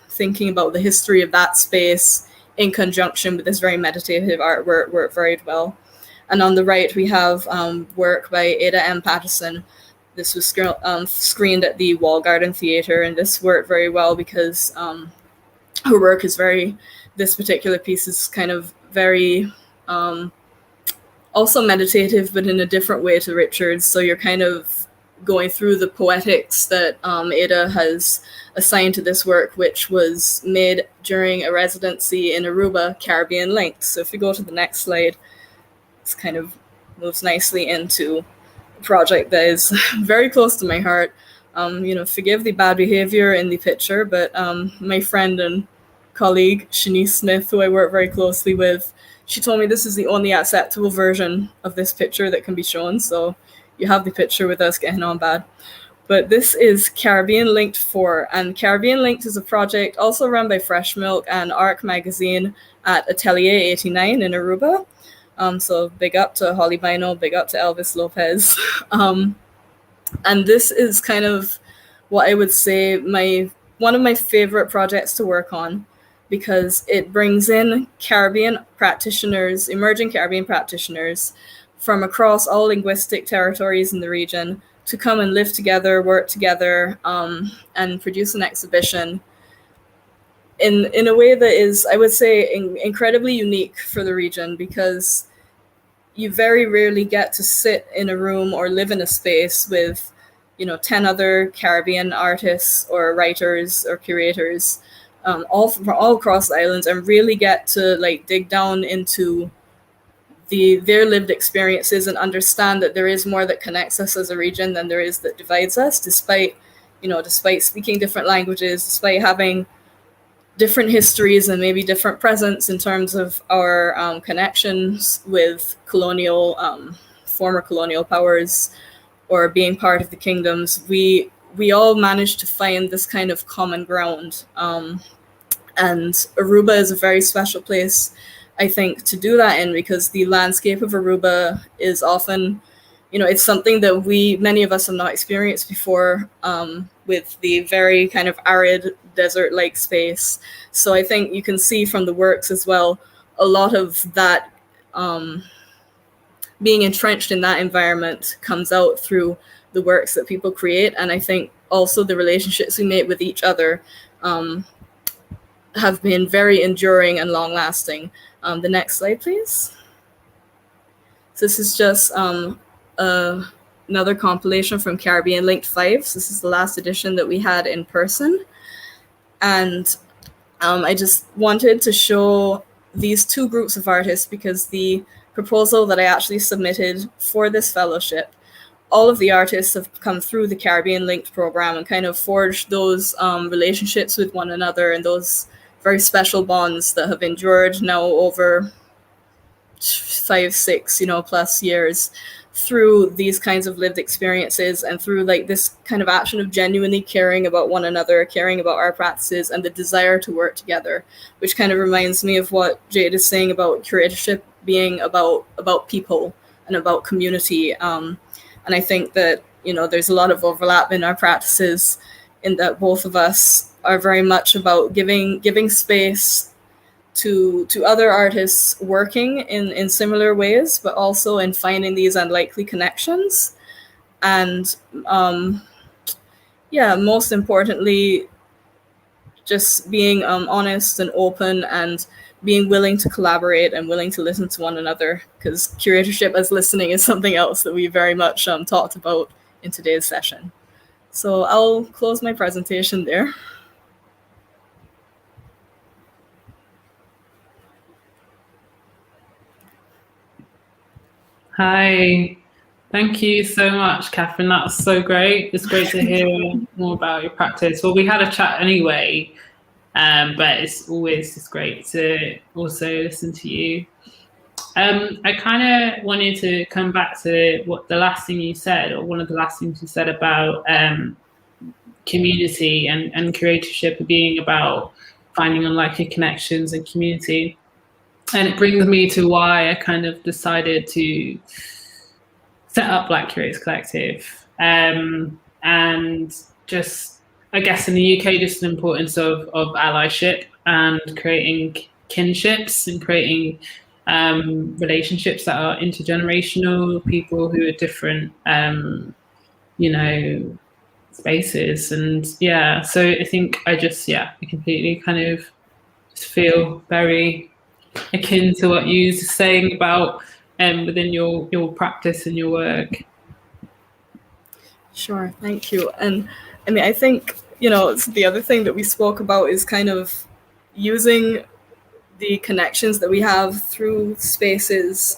thinking about the history of that space in conjunction with this very meditative artwork work very well. And on the right, we have work by Ada M. Patterson. This was screened at the Wall Garden Theatre, and this worked very well because her work is this particular piece is kind of very also meditative, but in a different way to Richard's. So you're kind of going through the poetics that Ada has assigned to this work, which was made during a residency in Aruba, Caribbean linked. So if you go to the next slide, this kind of moves nicely into a project that is very close to my heart. You know, forgive the bad behavior in the picture, but my friend and colleague, Shanice Smith, who I work very closely with, she told me this is the only acceptable version of this picture that can be shown. So you have the picture with us getting on bad. But this is Caribbean Linked 4. And Caribbean Linked is a project also run by Fresh Milk and Arc Magazine at Atelier 89 in Aruba. So big up to Holly Bino, big up to Elvis Lopez. And this is kind of what I would say one of my favorite projects to work on, because it brings in Caribbean practitioners, emerging Caribbean practitioners from across all linguistic territories in the region to come and live together, work together, and produce an exhibition in a way that is, I would say, incredibly unique for the region, because you very rarely get to sit in a room or live in a space with, 10 other Caribbean artists or writers or curators, all across the islands, and really get to dig down into their lived experiences and understand that there is more that connects us as a region than there is that divides us, despite speaking different languages, despite having different histories and maybe different presence in terms of our connections with former colonial powers or being part of the kingdoms. We all managed to find this kind of common ground. And Aruba is a very special place, I think, to do that in, because the landscape of Aruba is often it's something that many of us have not experienced before, with the very kind of arid desert-like space. So I think you can see from the works as well, a lot of that being entrenched in that environment comes out through the works that people create. And I think also the relationships we make with each other have been very enduring and long-lasting. The next slide, please. So this is just another compilation from Caribbean Linked 5. So this is the last edition that we had in person. And I just wanted to show these two groups of artists because the proposal that I actually submitted for this fellowship, all of the artists have come through the Caribbean Linked program and kind of forged those relationships with one another and those very special bonds that have endured now over 5, 6, plus years through these kinds of lived experiences and through like this kind of action of genuinely caring about one another, caring about our practices and the desire to work together, which kind of reminds me of what Jade is saying about curatorship being about people and about community. And I think that, there's a lot of overlap in our practices in that both of us are very much about giving space to other artists working in similar ways, but also in finding these unlikely connections. And most importantly, just being honest and open and being willing to collaborate and willing to listen to one another, because curatorship as listening is something else that we very much talked about in today's session. So I'll close my presentation there. Hi, thank you so much, Katherine. That was so great. It's great to hear more about your practice. Well, we had a chat anyway, but it's always just great to also listen to you. I kind of wanted to come back to what the last thing you said, or one of the last things you said about community and curatorship being about finding unlikely connections and community. And it brings me to why I kind of decided to set up Black Curators Collective. And just, I guess in the UK, just the importance of allyship and creating kinships and creating relationships that are intergenerational, people who are different, spaces. And yeah, so I think I completely kind of just feel very akin to what you were saying about within your practice and your work. Sure, thank you. And I mean, I think, the other thing that we spoke about is kind of using the connections that we have through spaces,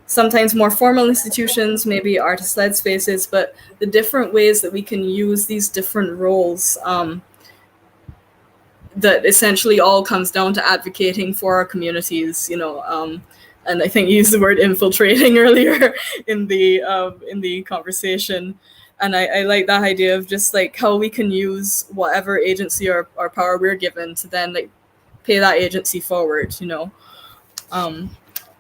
sometimes more formal institutions, maybe artist-led spaces, but the different ways that we can use these different roles that essentially all comes down to advocating for our communities, and I think you used the word infiltrating earlier in the conversation. And I like that idea of just like how we can use whatever agency or power we're given to then like pay that agency forward, And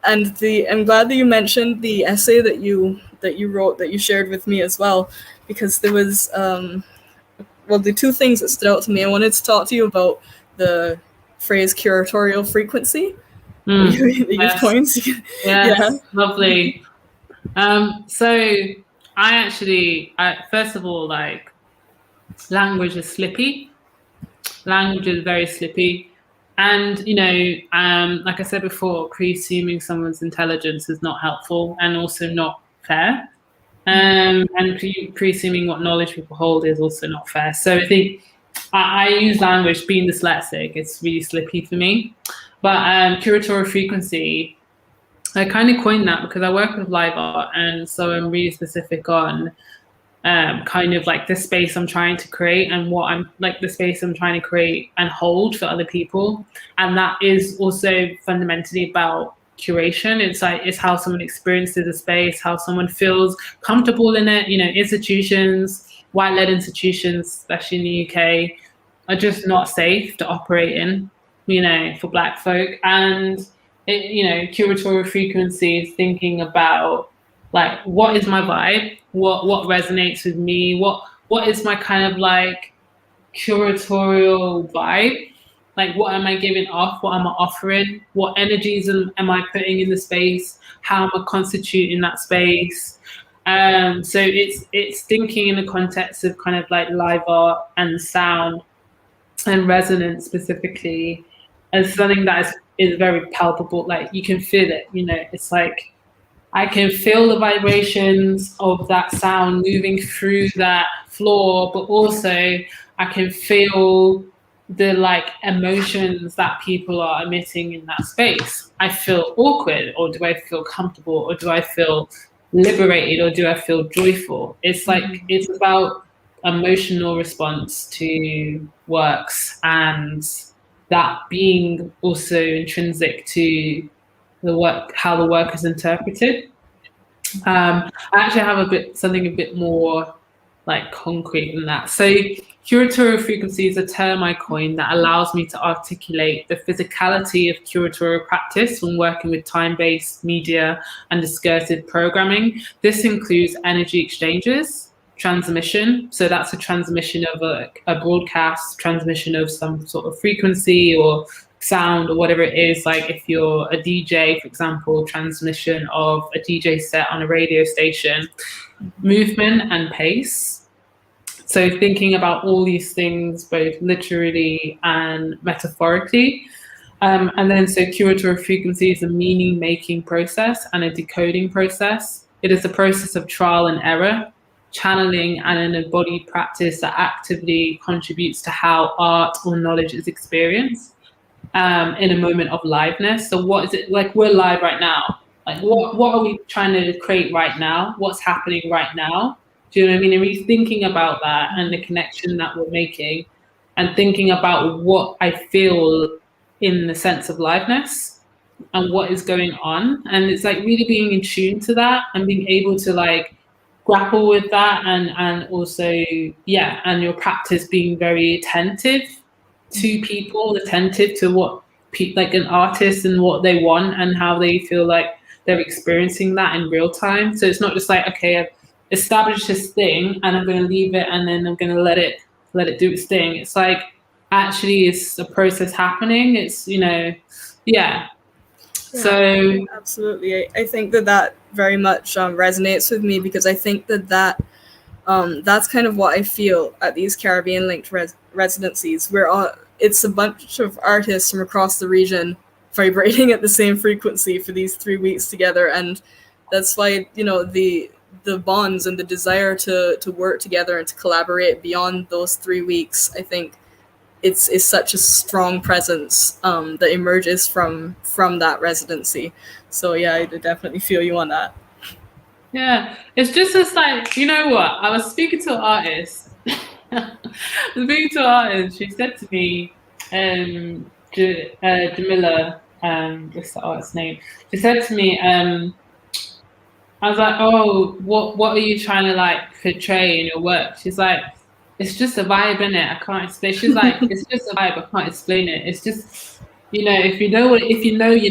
I'm glad that you mentioned the essay that you wrote, that you shared with me as well, because there was the two things that stood out to me. I wanted to talk to you about the phrase curatorial frequency. Yes. Points. Yes, yeah. Lovely. So I first of all, like, language is slippy. Language is very slippy. And, like I said before, presuming someone's intelligence is not helpful and also not fair. And presuming what knowledge people hold is also not fair. So I think I use language, being dyslexic, it's really slippy for me. But curatorial frequency, I kind of coined that because I work with live art, and so I'm really specific on kind of like the space I'm trying to create and what I'm like the space I'm trying to create and hold for other people. And that is also fundamentally about curation. It's how someone experiences a space, how someone feels comfortable in it. Institutions, white-led institutions, especially in the UK, are just not safe to operate in, for Black folk. And curatorial frequency is thinking about like, what is my vibe? What resonates with me? What is my kind of like curatorial vibe? Like, what am I giving off? What am I offering? What energies am I putting in the space? How am I constituting that space? So it's thinking in the context of kind of like live art and sound and resonance specifically as something that is very palpable. Like, you can feel it, you know, it's like I can feel the vibrations of that sound moving through that floor, but also I can feel the like emotions that people are emitting in that space. I feel awkward, or do I feel comfortable, or do I feel liberated, or do I feel joyful? It's like it's about emotional response to works, and that being also intrinsic to the work, how the work is interpreted. I actually have something a bit more like concrete than that. So curatorial frequency is a term I coined that allows me to articulate the physicality of curatorial practice when working with time-based media and discursive programming. This includes energy exchanges, transmission. So that's a transmission of a broadcast, transmission of some sort of frequency or sound or whatever it is. Like if you're a DJ, for example, transmission of a DJ set on a radio station, movement and pace. So thinking about all these things, both literally and metaphorically. And then so curatorial frequency is a meaning-making process and a decoding process. It is a process of trial and error, channeling and an embodied practice that actively contributes to how art or knowledge is experienced in a moment of liveness. So what is it like? We're live right now. Like what are we trying to create right now? What's happening right now? Do you know what I mean? And really thinking about that and the connection that we're making, and thinking about what I feel in the sense of liveness and what is going on. And it's like really being in tune to that and being able to like grapple with that, and also, yeah, and your practice being very attentive to people, attentive to what like an artist and what they want and how they feel like they're experiencing that in real time. So it's not just like, okay, I've established this thing and I'm going to leave it and then I'm going to let it do its thing. It's like actually it's a process happening. It's, you know, yeah. So absolutely, I think that very much resonates with me, because I think that that's kind of what I feel at these Caribbean linked residencies, where it's a bunch of artists from across the region vibrating at the same frequency for these 3 weeks together. And that's why, you know, the bonds and the desire to work together and to collaborate beyond those 3 weeks, I think it's such a strong presence that emerges from that residency. So yeah, I definitely feel you on that. Yeah, it's just as like, you know what? I was speaking to an artist. She said to me, Jamila, what's the artist's name? She said to me, I was like, oh, what are you trying to like portray in your work? She's like, it's just a vibe, innit? I can't explain. She's like, it's just a vibe. I can't explain it. It's just, you know, if you know, you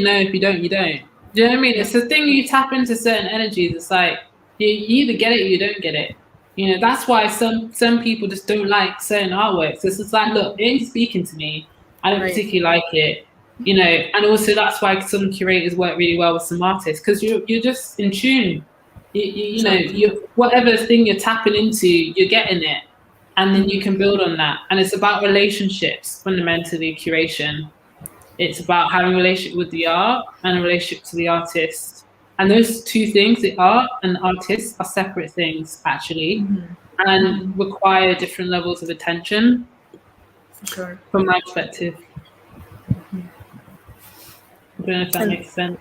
know. If you don't, you don't. Do you know what I mean? It's the thing, you tap into certain energies. It's like you either get it or you don't get it. You know, that's why some people just don't like certain artworks. It's just like, look, it ain't speaking to me. I don't particularly like it. You know, and also that's why some curators work really well with some artists, because you're just in tune. You know, whatever thing you're tapping into, you're getting it, and then you can build on that. And it's about relationships, fundamentally, curation. It's about having a relationship with the art and a relationship to the artist. And those two things, the art and the artist, are separate things, actually, and require different levels of attention, for sure, from my perspective. I don't know if that makes sense.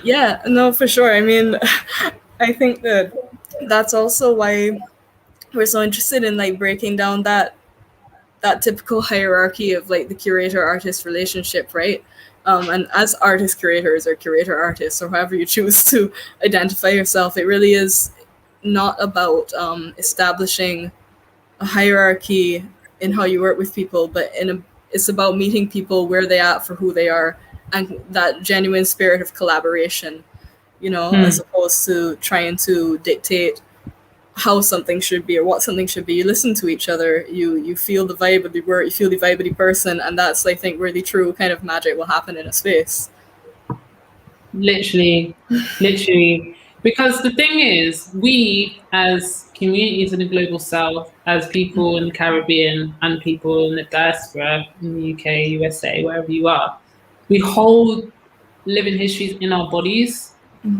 Yeah, no, for sure. I mean, I think that's also why we're so interested in like breaking down that typical hierarchy of like the curator-artist relationship, right? And as artist curators or curator artists, or however you choose to identify yourself, it really is not about establishing a hierarchy in how you work with people, but it's about meeting people where they are for who they are, and that genuine spirit of collaboration. you know, as opposed to trying to dictate how something should be or what something should be. You listen to each other, you feel the vibe of the word, you feel the vibe of the person, and that's, I think, where the true kind of magic will happen in a space. Literally. Because the thing is, we as communities in the global south, as people in the Caribbean and people in the diaspora in the UK, USA, wherever you are, we hold living histories in our bodies.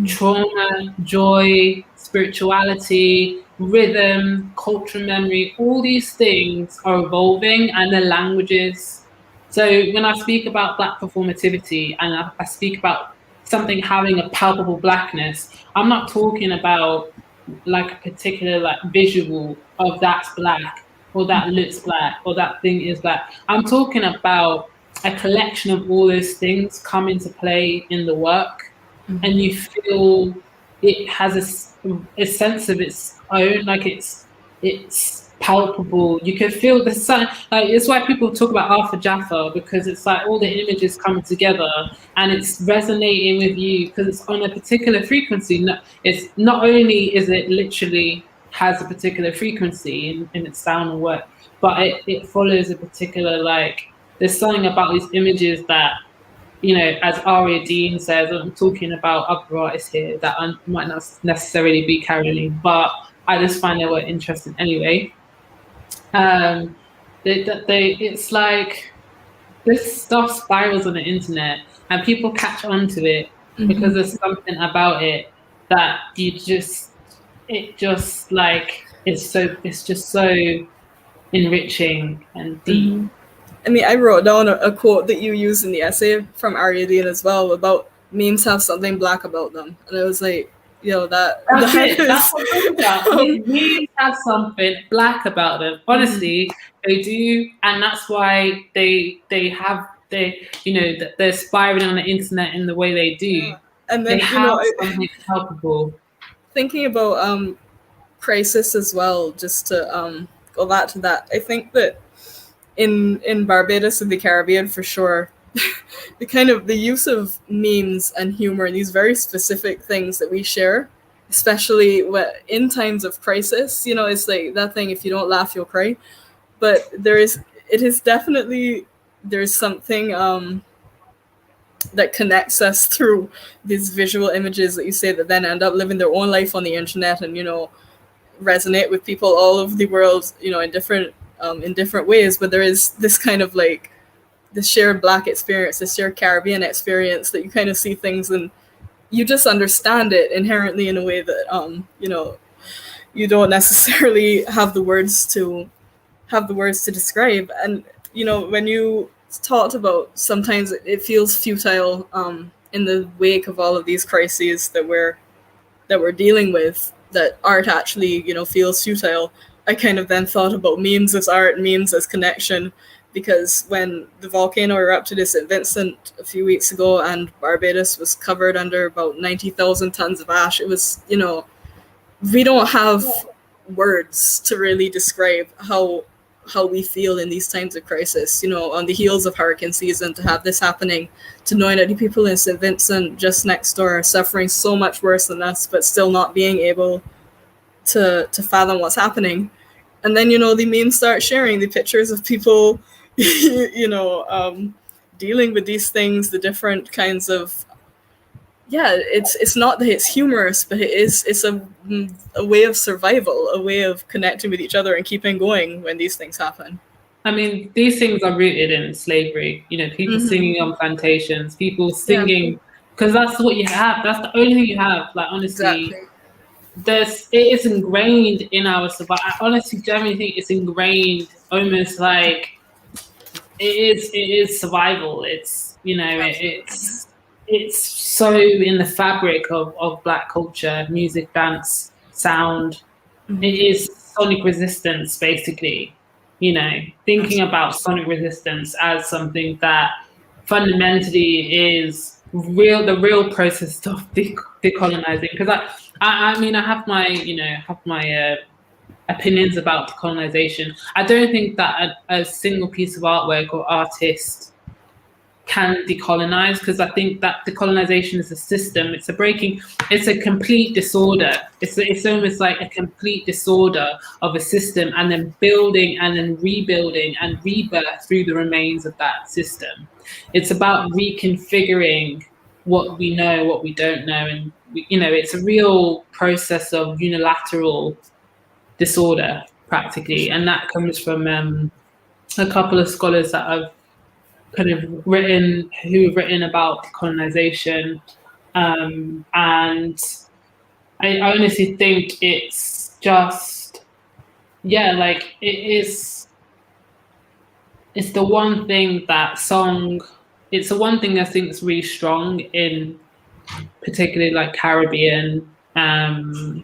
Trauma, joy, spirituality, rhythm, cultural memory, all these things are evolving, and the languages. So when I speak about Black performativity and I speak about something having a palpable Blackness, I'm not talking about like a particular like visual of that's Black or that looks Black or that thing is Black. I'm talking about a collection of all those things come into play in the work, and you feel it has a sense of its own, like it's palpable. You can feel the sun. Like, it's why people talk about Alpha Jaffa, because it's like all the images coming together and it's resonating with you because it's on a particular frequency. It's not only is it literally has a particular frequency in its sound and work, but it follows a particular, like, there's something about these images that, you know, as Aria Dean says, I'm talking about other artists here that might not necessarily be Caroline, but I just find their work interesting anyway. It's like this stuff spirals on the internet and people catch on to it because there's something about it that it's just so enriching and deep. I mean, I wrote down a quote that you used in the essay from Aria Dean as well about memes have something Black about them, and I was like, you know, that's what I'm about. Memes have something Black about them. Honestly, they do, and that's why they're spiraling on the internet in the way they do. Yeah. And then they have something palpable. Thinking about crisis as well, just to go back to that, I think that in Barbados and the Caribbean, for sure, the use of memes and humor and these very specific things that we share, especially in times of crisis, you know, it's like that thing, if you don't laugh, you'll cry. But there's something that connects us through these visual images that you say that then end up living their own life on the internet and, you know, resonate with people all over the world, you know, in different ways. But there is this kind of like this shared Black experience, this shared Caribbean experience that you kind of see things and you just understand it inherently in a way that you know, you don't necessarily have the words to describe. And, you know, when you talked about sometimes it feels futile in the wake of all of these crises that we're dealing with, that art actually, you know, feels futile, I kind of then thought about memes as art, memes as connection, because when the volcano erupted in St. Vincent a few weeks ago and Barbados was covered under about 90,000 tons of ash, it was, you know, we don't have words to really describe how we feel in these times of crisis, you know, on the heels of hurricane season, to have this happening, to knowing that the people in St. Vincent just next door are suffering so much worse than us, but still not being able to fathom what's happening. And then, you know, the memes start sharing the pictures of people, you know, dealing with these things, the different kinds of, it's not that it's humorous, but it's a way of survival, a way of connecting with each other and keeping going when these things happen. I mean, these things are rooted in slavery. You know, people singing on plantations, people singing, because that's what you have. That's the only thing you have. Like, honestly, it is ingrained in our survival. I honestly generally think it's ingrained, almost like it is survival. It's, you know, it's so in the fabric of Black culture, music, dance, sound. It is sonic resistance, basically. You know, thinking about sonic resistance as something that fundamentally is the real process of decolonizing. Because I mean, I have my opinions about decolonization. I don't think that a single piece of artwork or artist can decolonize, because I think that decolonization is a system. It's a complete disorder. It's almost like a complete disorder of a system, and then building and then rebuilding and rebirth through the remains of that system. It's about reconfiguring what we know, what we don't know, and it's a real process of unilateral disorder, practically, and that comes from a couple of scholars that I've kind of who have written about colonization, and I honestly think it's just, like it's the one thing it's the one thing I think is really strong in particularly like Caribbean kind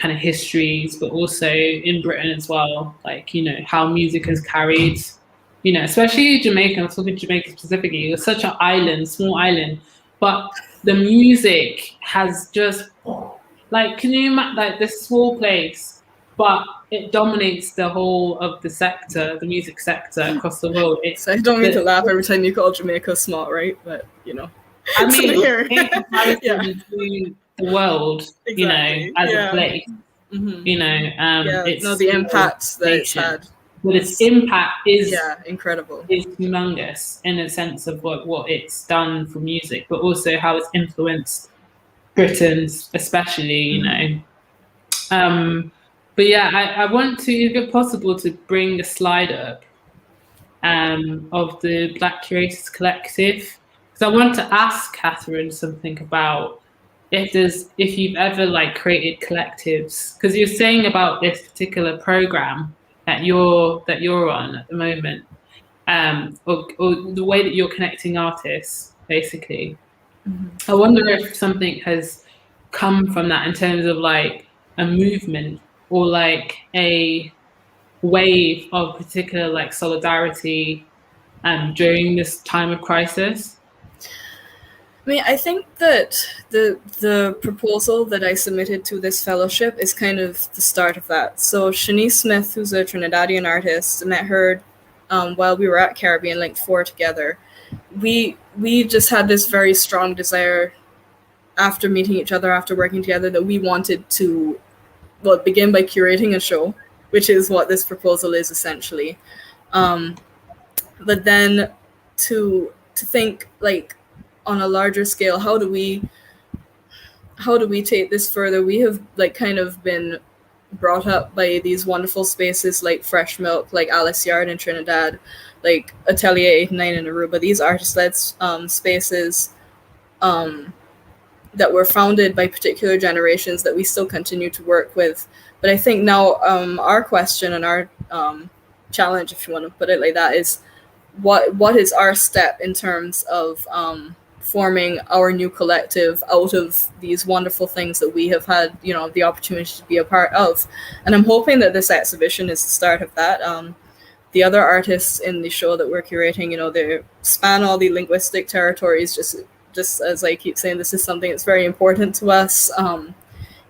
of histories, but also in Britain as well, like, how music has carried, especially Jamaica. I'm talking Jamaica specifically. It was such an island, small island, but the music has just, like, can you imagine, like, this small place, but it dominates the whole of the sector, the music sector across the world. So I don't mean to laugh every time you call Jamaica small, right? But, I mean, in comparison to the world, exactly. as a place, it's the impact that it's had. But its impact is incredible. Is humongous in a sense of what it's done for music, but also how it's influenced Britain, especially, But yeah, I want to, if it's possible, to bring a slide up of the Black Curators Collective. Because I want to ask Katherine something about if you've ever like created collectives, because you're saying about this particular program that you're on at the moment, or the way that you're connecting artists, basically. Mm-hmm. I wonder if something has come from that in terms of like a movement or like a wave of particular like solidarity during this time of crisis. I mean, I think that the proposal that I submitted to this fellowship is kind of the start of that. So Shanice Smith, who's a Trinidadian artist, I met her while we were at Caribbean Link 4 together. We just had this very strong desire after meeting each other, after working together, that we wanted to, begin by curating a show, which is what this proposal is essentially. But then to think like on a larger scale, how do we take this further? We have like kind of been brought up by these wonderful spaces like Fresh Milk, like Alice Yard in Trinidad, like Atelier 89 in Aruba, these artist-led spaces that were founded by particular generations that we still continue to work with. But I think now our question and our challenge, if you want to put it like that, is what is our step in terms of forming our new collective out of these wonderful things that we have had, the opportunity to be a part of. And I'm hoping that this exhibition is the start of that. The other artists in the show that we're curating, they span all the linguistic territories. Just as I keep saying, this is something that's very important to us.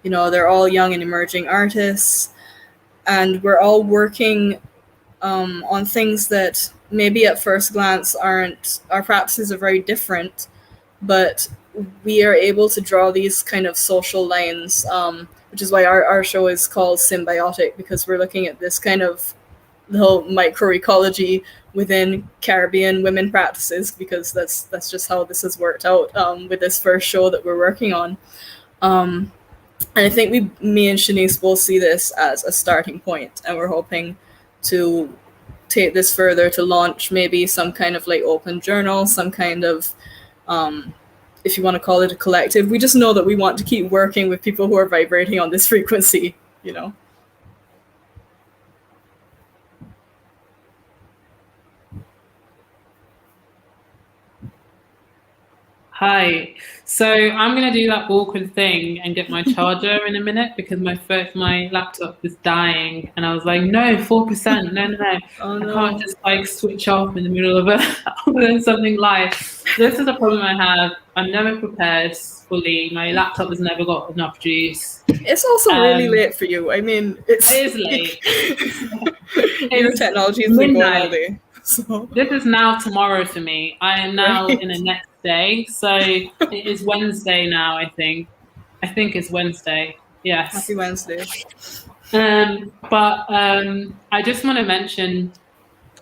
They're all young and emerging artists, and we're all working on things that maybe at first glance our practices are very different, but we are able to draw these kind of social lines, which is why our show is called Symbiotic, because we're looking at this kind of little microecology within Caribbean women practices, because that's just how this has worked out with this first show that we're working on. And I think me and Shanice will see this as a starting point, and we're hoping to take this further, to launch maybe some kind of like open journal, some kind of, if you want to call it a collective. We just know that we want to keep working with people who are vibrating on this frequency, Hi. So I'm going to do that awkward thing and get my charger in a minute, because my laptop is dying, and I was like, no, 4%, no. Oh, no. I can't just like switch off in the middle of something live. This is the problem I have. I'm never prepared fully. My laptop has never got enough juice. It's also really late for you. I mean, it is late. Your technology is like going all day. So this is now tomorrow for me. I am now right. in the next day. So it is Wednesday now, I think. I think it's Wednesday. Yes. Happy Wednesday. But I just want to mention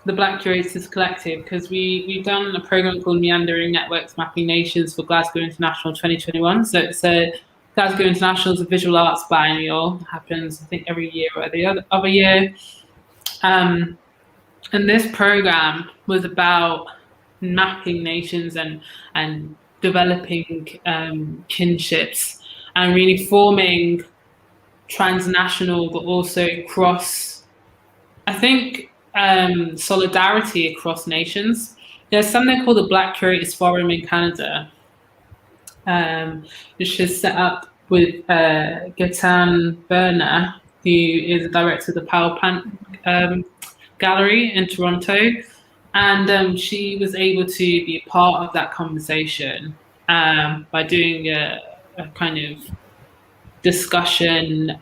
the Black Curators Collective, because we've done a program called Meandering Networks Mapping Nations for Glasgow International 2021. So it's a Glasgow International is a visual arts biennial. It happens, I think, every year or the other year. And this program was about mapping nations and developing kinships and really forming transnational, but also cross, I think, solidarity across nations. There's something called the Black Curators Forum in Canada, which is set up with Gaetan Berner, who is the director of the Power Plant Gallery in Toronto. And she was able to be a part of that conversation by doing a kind of discussion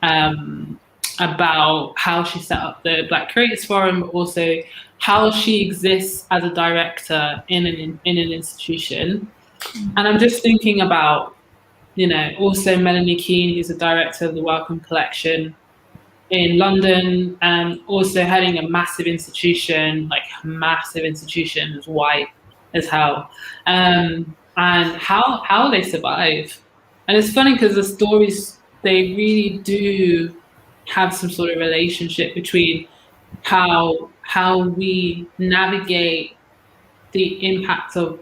about how she set up the Black Curators Forum, but also how she exists as a director in an institution. And I'm just thinking about, also Melanie Keane, who's the director of the Wellcome Collection in London, and also heading a massive institution, as white as hell, and how they survive. And it's funny because the stories, they really do have some sort of relationship between how we navigate the impact of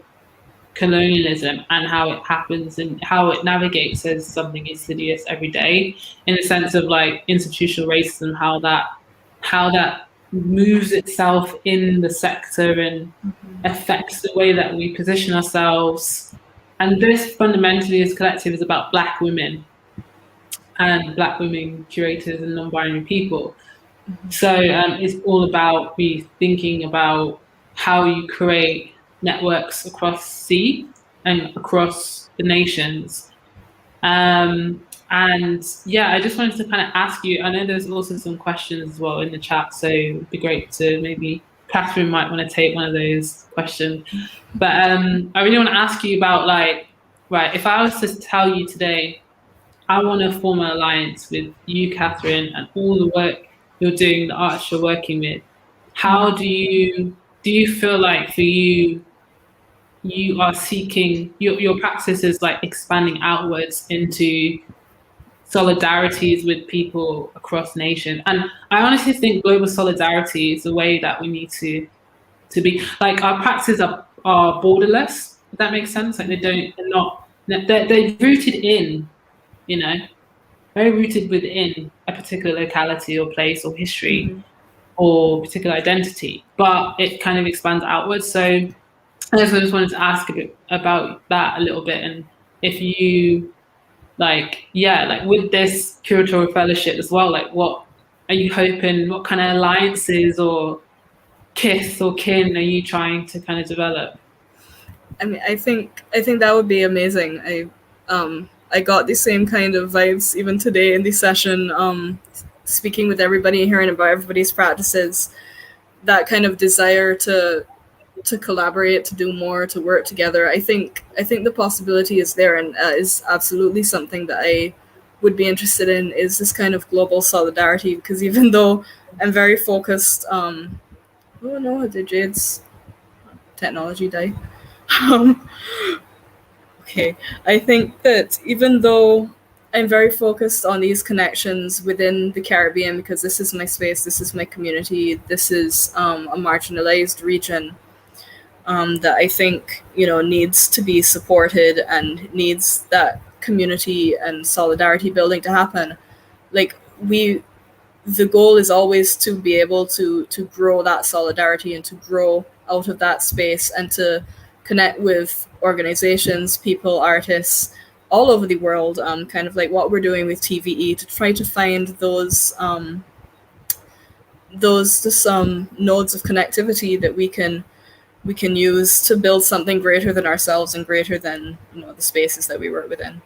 colonialism and how it happens and how it navigates as something insidious every day, in the sense of like institutional racism, how that moves itself in the sector and affects the way that we position ourselves. And this fundamentally, as collective, is about Black women and Black women curators and non-binary people. So it's all about me thinking about how you create networks across sea and across the nations. And yeah, I just wanted to kind of ask you, I know there's also some questions as well in the chat, so it'd be great to maybe, Katherine might want to take one of those questions. But I really want to ask you about, like, right, if I was to tell you today, I want to form an alliance with you, Katherine, and all the work you're doing, the artists you're working with, how do you feel like for you are seeking, your practice is like expanding outwards into solidarities with people across nations? And I honestly think global solidarity is the way that we need to be. Like, our practices are borderless, if that makes sense. Like, they're rooted in, very rooted within a particular locality or place or history or particular identity, but it kind of expands outwards. So I just wanted to ask a bit about that a little bit, and if you with this curatorial fellowship as well, like, what are you hoping, what kind of alliances or kith or kin are you trying to kind of develop? I mean, I think that would be amazing. I got the same kind of vibes even today in the session, speaking with everybody and hearing about everybody's practices, that kind of desire to collaborate, to do more, to work together. I think the possibility is there, and is absolutely something that I would be interested in, is this kind of global solidarity, because even though I'm very focused, oh no, did Jade's technology die? Okay, I think that even though I'm very focused on these connections within the Caribbean, because this is my space, this is my community, this is a marginalized region that I think, needs to be supported and needs that community and solidarity building to happen. Like, the goal is always to be able to grow that solidarity and to grow out of that space and to connect with organizations, people, artists all over the world, kind of like what we're doing with TVE, to try to find those nodes of connectivity that we can use to build something greater than ourselves and greater than, the spaces that we work within.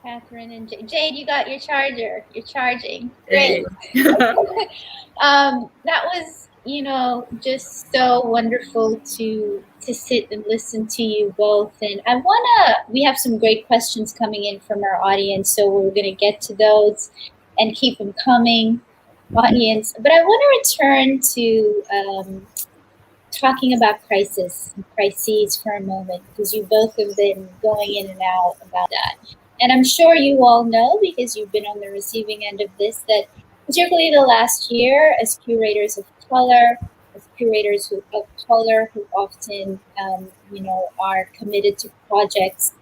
Catherine and Jade, you got your charger. You're charging. Hey. Great. That was, just so wonderful to sit and listen to you both. And we have some great questions coming in from our audience, so we're going to get to those and keep them coming, audience. But I want to return to talking about crises for a moment, because you both have been going in and out about that. And I'm sure you all know, because you've been on the receiving end of this, that particularly the last year, as curators of color, who often, are committed to projects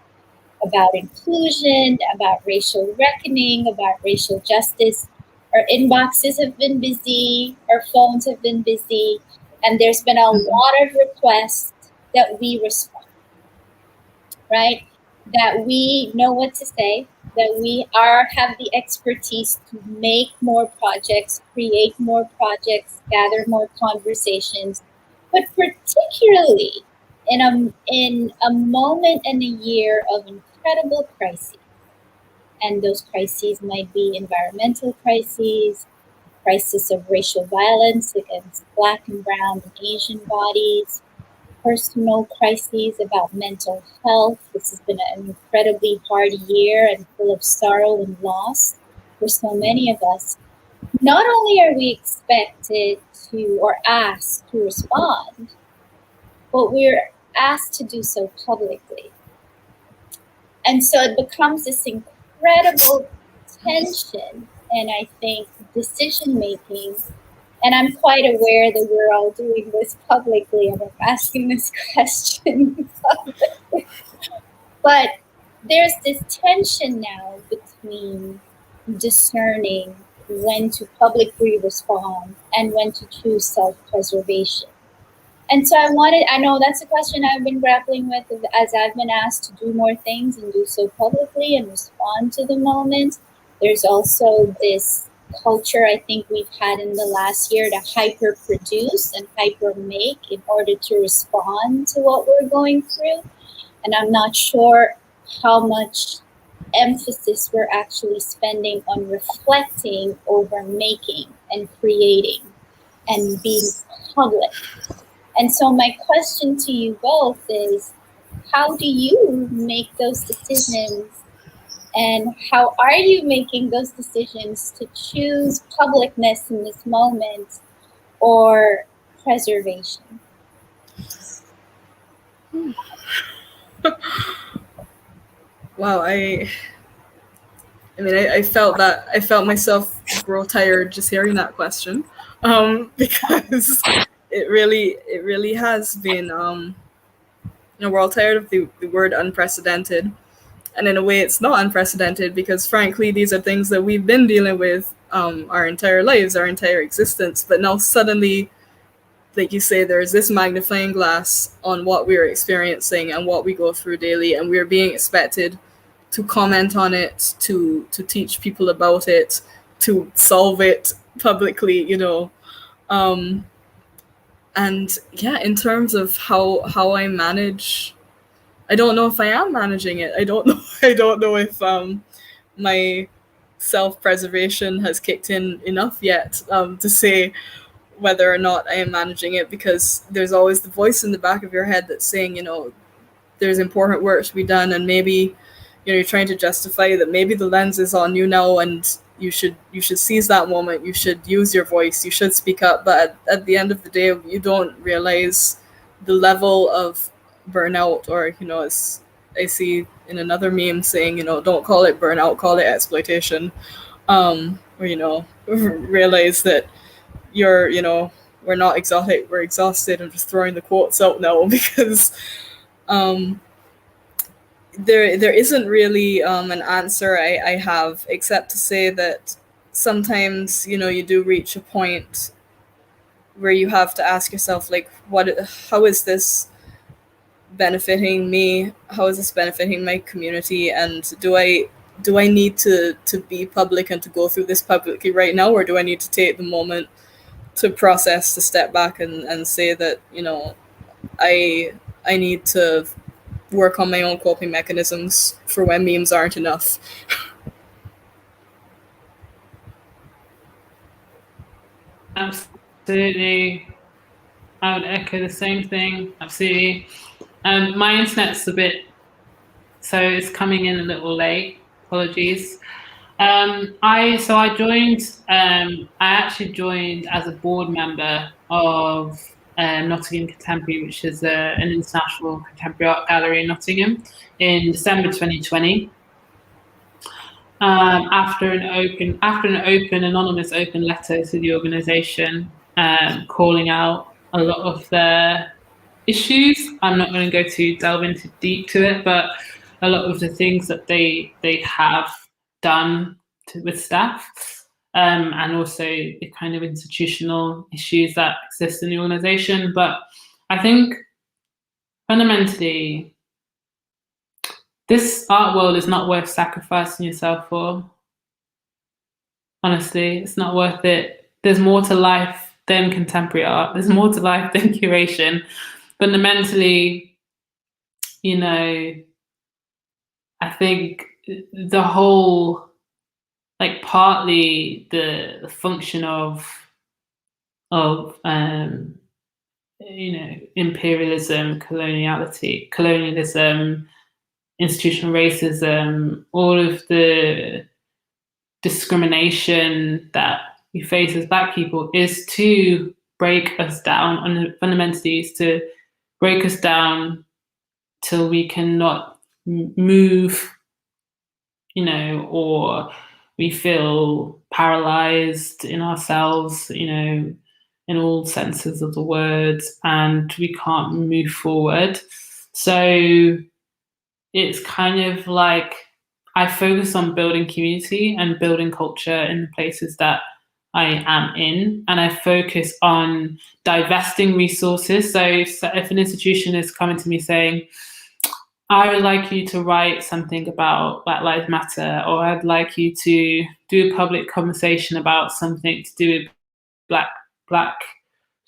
about inclusion, about racial reckoning, about racial justice, our inboxes have been busy, our phones have been busy, and there's been a lot of requests that we respond, right? That we know what to say, that we have the expertise to make more projects, create more projects, gather more conversations, but particularly in a moment and a year of incredible crises. And those crises might be environmental crises, crisis of racial violence against Black and Brown and Asian bodies, personal crises about mental health. This has been an incredibly hard year and full of sorrow and loss for so many of us. Not only are we expected to or asked to respond, but we're asked to do so publicly. And so it becomes this incredible tension, and I think decision making. And I'm quite aware that we're all doing this publicly, and I'm asking this question publicly. But there's this tension now between discerning when to publicly respond and when to choose self-preservation. And so I know that's a question I've been grappling with as I've been asked to do more things and do so publicly and respond to the moment. There's also this culture I think we've had in the last year to hyper produce and hyper make in order to respond to what we're going through. And I'm not sure how much emphasis we're actually spending on reflecting over making and creating and being public. And so my question to you both is, how do you make those decisions? And how are you making those decisions to choose publicness in this moment or preservation? Wow, I felt myself grow tired just hearing that question, because it really has been, we're all tired of the word unprecedented. And in a way, it's not unprecedented, because frankly, these are things that we've been dealing with our entire lives, our entire existence. But now suddenly, like you say, there's this magnifying glass on what we're experiencing and what we go through daily, and we're being expected to comment on it, to teach people about it, to solve it publicly, and yeah, in terms of how I manage, I don't know if I am managing it. I don't know if my self-preservation has kicked in enough yet to say whether or not I am managing it, because there's always the voice in the back of your head that's saying, there's important work to be done, and maybe you're trying to justify that maybe the lens is on you now, and you should seize that moment, you should use your voice, you should speak up. But at the end of the day, you don't realize the level of burnout, or as I see in another meme saying, don't call it burnout, call it exploitation, or realize that we're not exotic, we're exhausted. I'm just throwing the quotes out now because there isn't really an answer I have, except to say that sometimes you do reach a point where you have to ask yourself, like, how is this benefiting me? How is this benefiting my community? And do I need to be public and to go through this publicly right now, or do I need to take the moment to process, to step back and say that I need to work on my own coping mechanisms for when memes aren't enough. Absolutely. I would echo the same thing. Absolutely. My internet's a bit, so it's coming in a little late. Apologies. I joined. I actually joined as a board member of Nottingham Contemporary, which is an international contemporary art gallery in Nottingham, in December 2020. After an open anonymous open letter to the organisation, calling out a lot of their issues. I'm not going to go too delve into deep to it, but a lot of the things that they have done with staff, and also the kind of institutional issues that exist in the organisation. But I think fundamentally, this art world is not worth sacrificing yourself for. Honestly, it's not worth it. There's more to life than contemporary art. There's more to life than curation. Fundamentally, you know, I think the whole, like, partly the function of imperialism, colonialism, institutional racism, all of the discrimination that we face as Black people is to break us down, and fundamentally is to break us down till we cannot move, or we feel paralyzed in ourselves, in all senses of the word, and we can't move forward. So it's kind of like I focus on building community and building culture in the places that I am in, and I focus on divesting resources. So if an institution is coming to me saying, I would like you to write something about Black Lives Matter, or I'd like you to do a public conversation about something to do with Black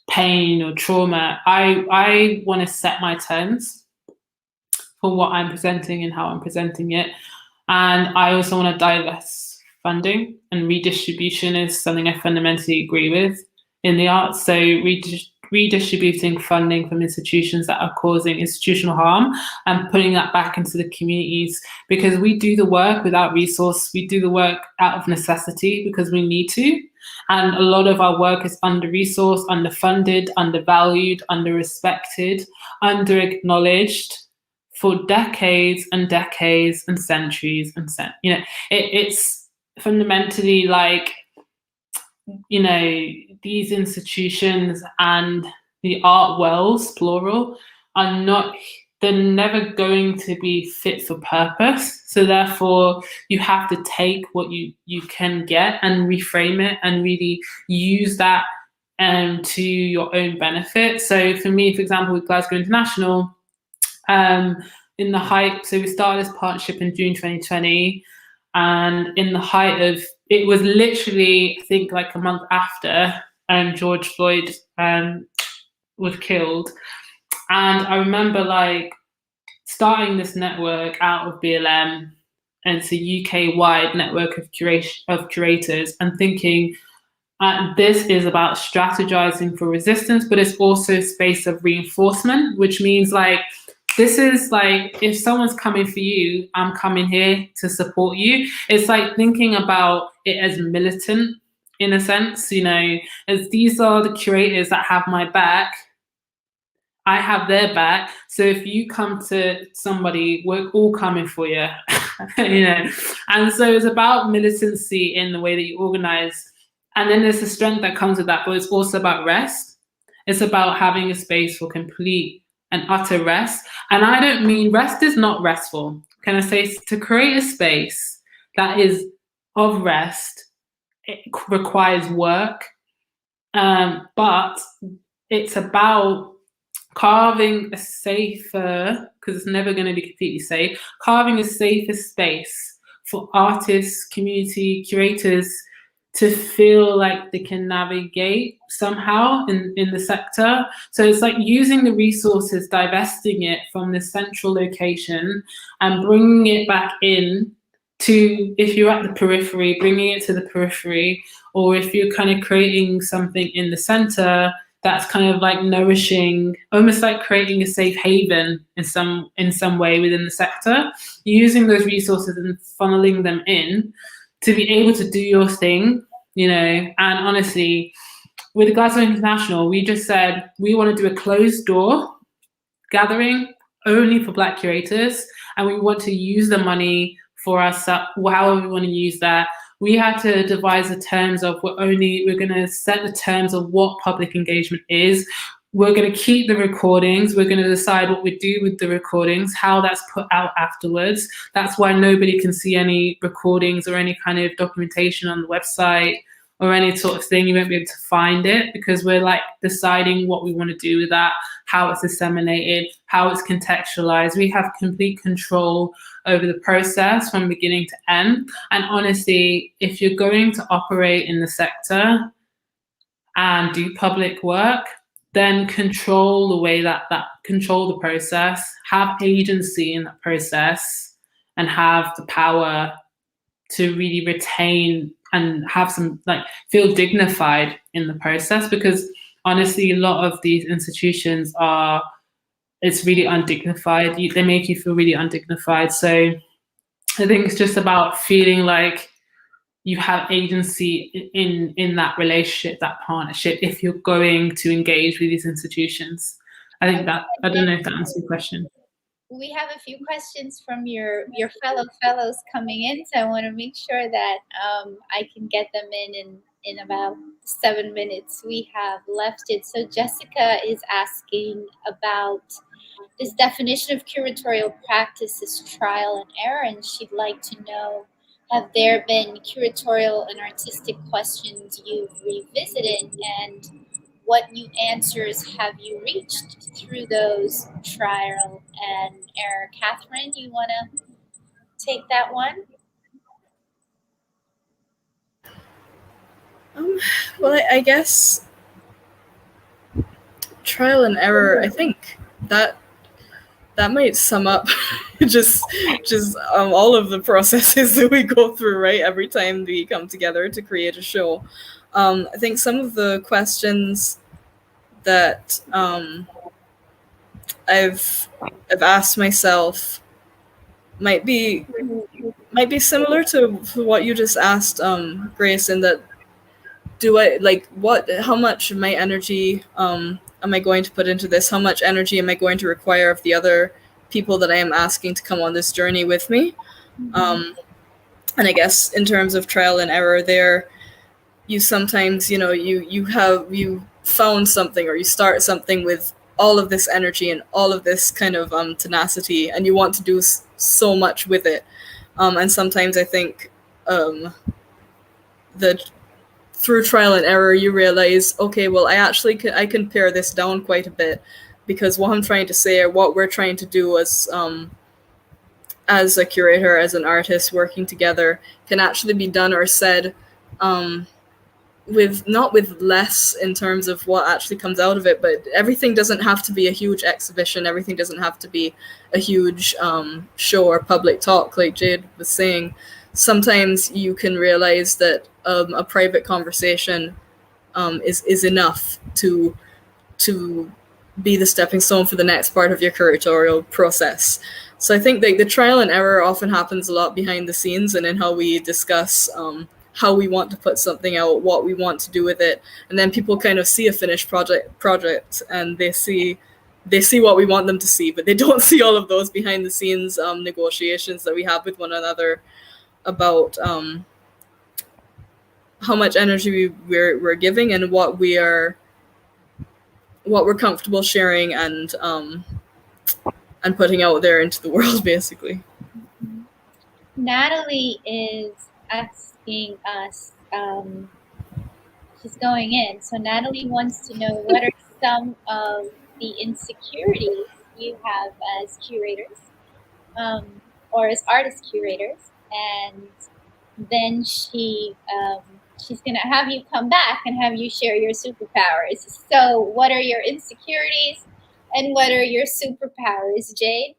pain or trauma, I want to set my terms for what I'm presenting and how I'm presenting it. And I also want to divest funding, and redistribution is something I fundamentally agree with in the arts. So redistributing funding from institutions that are causing institutional harm and putting that back into the communities, because we do the work without resource. We do the work out of necessity because we need to. And a lot of our work is under-resourced, underfunded, undervalued, under-respected, under-acknowledged for decades and decades and centuries and it's fundamentally like, these institutions and the art worlds, plural, they're never going to be fit for purpose. So therefore, you have to take what you can get and reframe it and really use that to your own benefit. So for me, for example, with Glasgow International, in the height, so we started this partnership in June 2020, and in the height of, it was literally, I think, like a month after George Floyd was killed. And I remember like starting this network out of BLM, and it's a UK-wide network of curators, and thinking, this is about strategizing for resistance, but it's also a space of reinforcement, which means like, this is like, if someone's coming for you, I'm coming here to support you. It's like thinking about it as militant in a sense, as these are the curators that have my back, I have their back. So if you come to somebody, we're all coming for you, And so it's about militancy in the way that you organize. And then there's the strength that comes with that, but it's also about rest. It's about having a space for complete and utter rest. And I don't mean rest is not restful. Can I say, to create a space that is of rest, it requires work, but it's about carving a safer, because it's never going to be completely safe, carving a safer space for artists, community, curators to feel like they can navigate somehow in the sector. So it's like using the resources, divesting it from the central location and bringing it back in to, if you're at the periphery, bringing it to the periphery, or if you're kind of creating something in the center that's kind of like nourishing, almost like creating a safe haven in some way within the sector, using those resources and funneling them in to be able to do your thing, you know. And honestly, with Glasgow International, we just said we want to do a closed door gathering only for Black curators, and we want to use the money for us, however we want to use that. We had to devise the terms of we're going to set the terms of what public engagement is. We're going to keep the recordings. We're going to decide what we do with the recordings, how that's put out afterwards. That's why nobody can see any recordings or any kind of documentation on the website or any sort of thing. You won't be able to find it because we're like deciding what we want to do with that, how it's disseminated, how it's contextualized. We have complete control over the process from beginning to end. And honestly, if you're going to operate in the sector and do public work, then control the way that control the process, have agency in that process, and have the power to really retain and have some, like, feel dignified in the process. Because honestly, a lot of these institutions it's really undignified. They make you feel really undignified. So I think it's just about feeling like you have agency in that relationship, that partnership, if you're going to engage with these institutions. I think that, I don't know if that answers your question. We have a few questions from your fellows coming in, so I want to make sure that I can get them in about 7 minutes we have left it. So Jessica is asking about this definition of curatorial practice is trial and error, and she'd like to know, have there been curatorial and artistic questions you've revisited, and what new answers have you reached through those trial and error? Katherine, you want to take that one? Well, I guess trial and error, I think that might sum up just all of the processes that we go through, right? Every time we come together to create a show. I think some of the questions that I've asked myself might be similar to what you just asked, Grace, in that, do I, like, how much of my energy am I going to put into this? How much energy am I going to require of the other people that I am asking to come on this journey with me? And I guess in terms of trial and error there, you sometimes, you found something, or you start something with all of this energy and all of this kind of tenacity, and you want to do so much with it. And sometimes I think that through trial and error, you realize, okay, well, I can pare this down quite a bit, because what I'm trying to say, or what we're trying to do as a curator, as an artist working together, can actually be done or said not with less in terms of what actually comes out of it, but everything doesn't have to be a huge exhibition. Everything doesn't have to be a huge show or public talk, like Jade was saying. Sometimes you can realize that a private conversation is enough to be the stepping stone for the next part of your curatorial process. So I think the trial and error often happens a lot behind the scenes, and in how we discuss how we want to put something out, what we want to do with it, and then people kind of see a finished project, and they see what we want them to see, but they don't see all of those behind the scenes negotiations that we have with one another about how much energy we're giving, and what we're comfortable sharing and putting out there into the world, basically. Natalie is asking us, she's going in. So Natalie wants to know, what are some of the insecurities you have as curators, or as artist curators? And then she she's going to have you come back and have you share your superpowers. So what are your insecurities and what are your superpowers, Jade?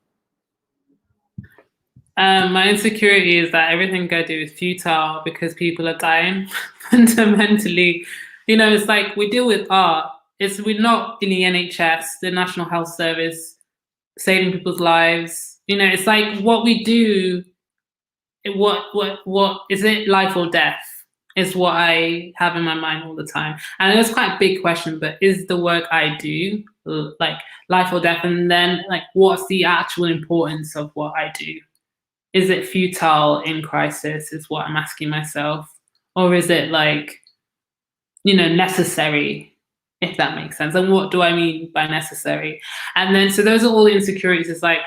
My insecurity is that everything I do is futile because people are dying. Fundamentally, it's like we deal with art. We're not in the NHS, the National Health Service, saving people's lives. It's like what we do. What is it? Life or death is what I have in my mind all the time. And it's quite a big question, but is the work I do like life or death? And then like, what's the actual importance of what I do? Is it futile in crisis is what I'm asking myself, or is it like necessary, if that makes sense? And what do I mean by necessary? And then so those are all the insecurities. It's like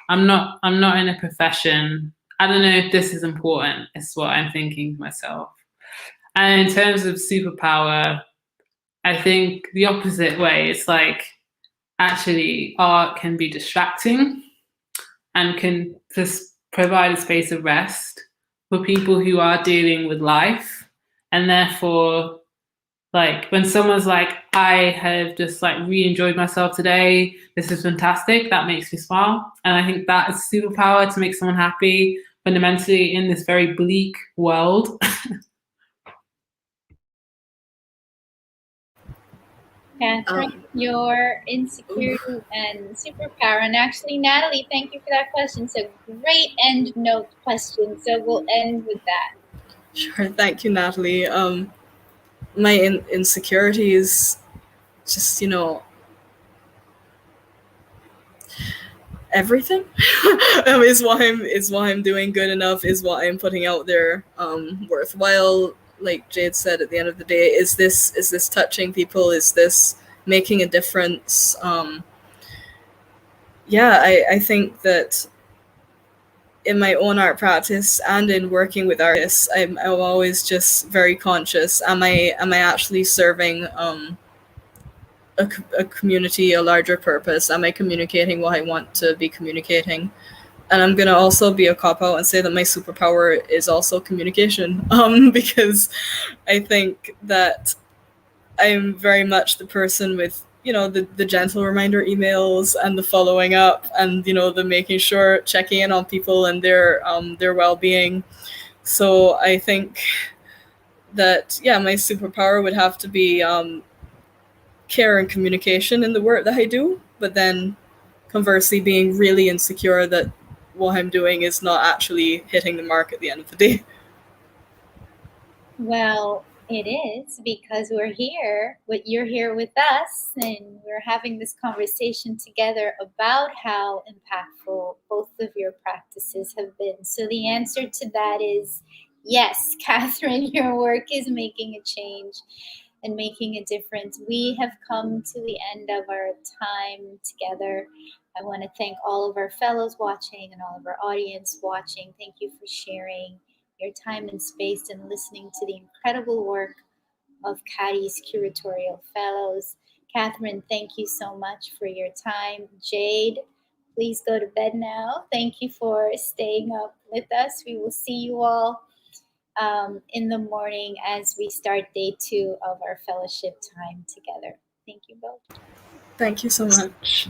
I'm not in a profession. I don't know if this is important. Is what I'm thinking to myself. And in terms of superpower, I think the opposite way. It's like actually art can be distracting and can just provide a space of rest for people who are dealing with life. And therefore, like when someone's like, I have just like re-enjoyed myself today, this is fantastic, that makes me smile. And I think that is a superpower, to make someone happy fundamentally in this very bleak world. Katherine, your insecurity and superpower. And actually, Natalie, thank you for that question. It's a great end note question. So we'll end with that. Sure, thank you, Natalie. My insecurities, just everything is what I'm doing good enough, is what I'm putting out there worthwhile. Like Jade said, at the end of the day, is this touching people? Is this making a difference? I think that in my own art practice and in working with artists, I'm always just very conscious. Am I actually serving a community, a larger purpose? Am I communicating what I want to be communicating? And I'm gonna also be a cop-out and say that my superpower is also communication, because I think that I'm very much the person with the gentle reminder emails and the following up and the making sure, checking in on people and their well-being. So I think that my superpower would have to be care and communication in the work that I do, but then conversely being really insecure that what I'm doing is not actually hitting the mark at the end of the day. Well, it is, because we're here, you're here with us, and we're having this conversation together about how impactful both of your practices have been. So the answer to that is yes, Katherine, your work is making a change and making a difference. We have come to the end of our time together. I want to thank all of our fellows watching and all of our audience watching. Thank you for sharing your time and space and listening to the incredible work of Cadi's Curatorial Fellows. Katherine, thank you so much for your time. Jade, please go to bed now. Thank you for staying up with us. We will see you all in the morning as we start day 2 of our fellowship time together. Thank you both. Thank you so much.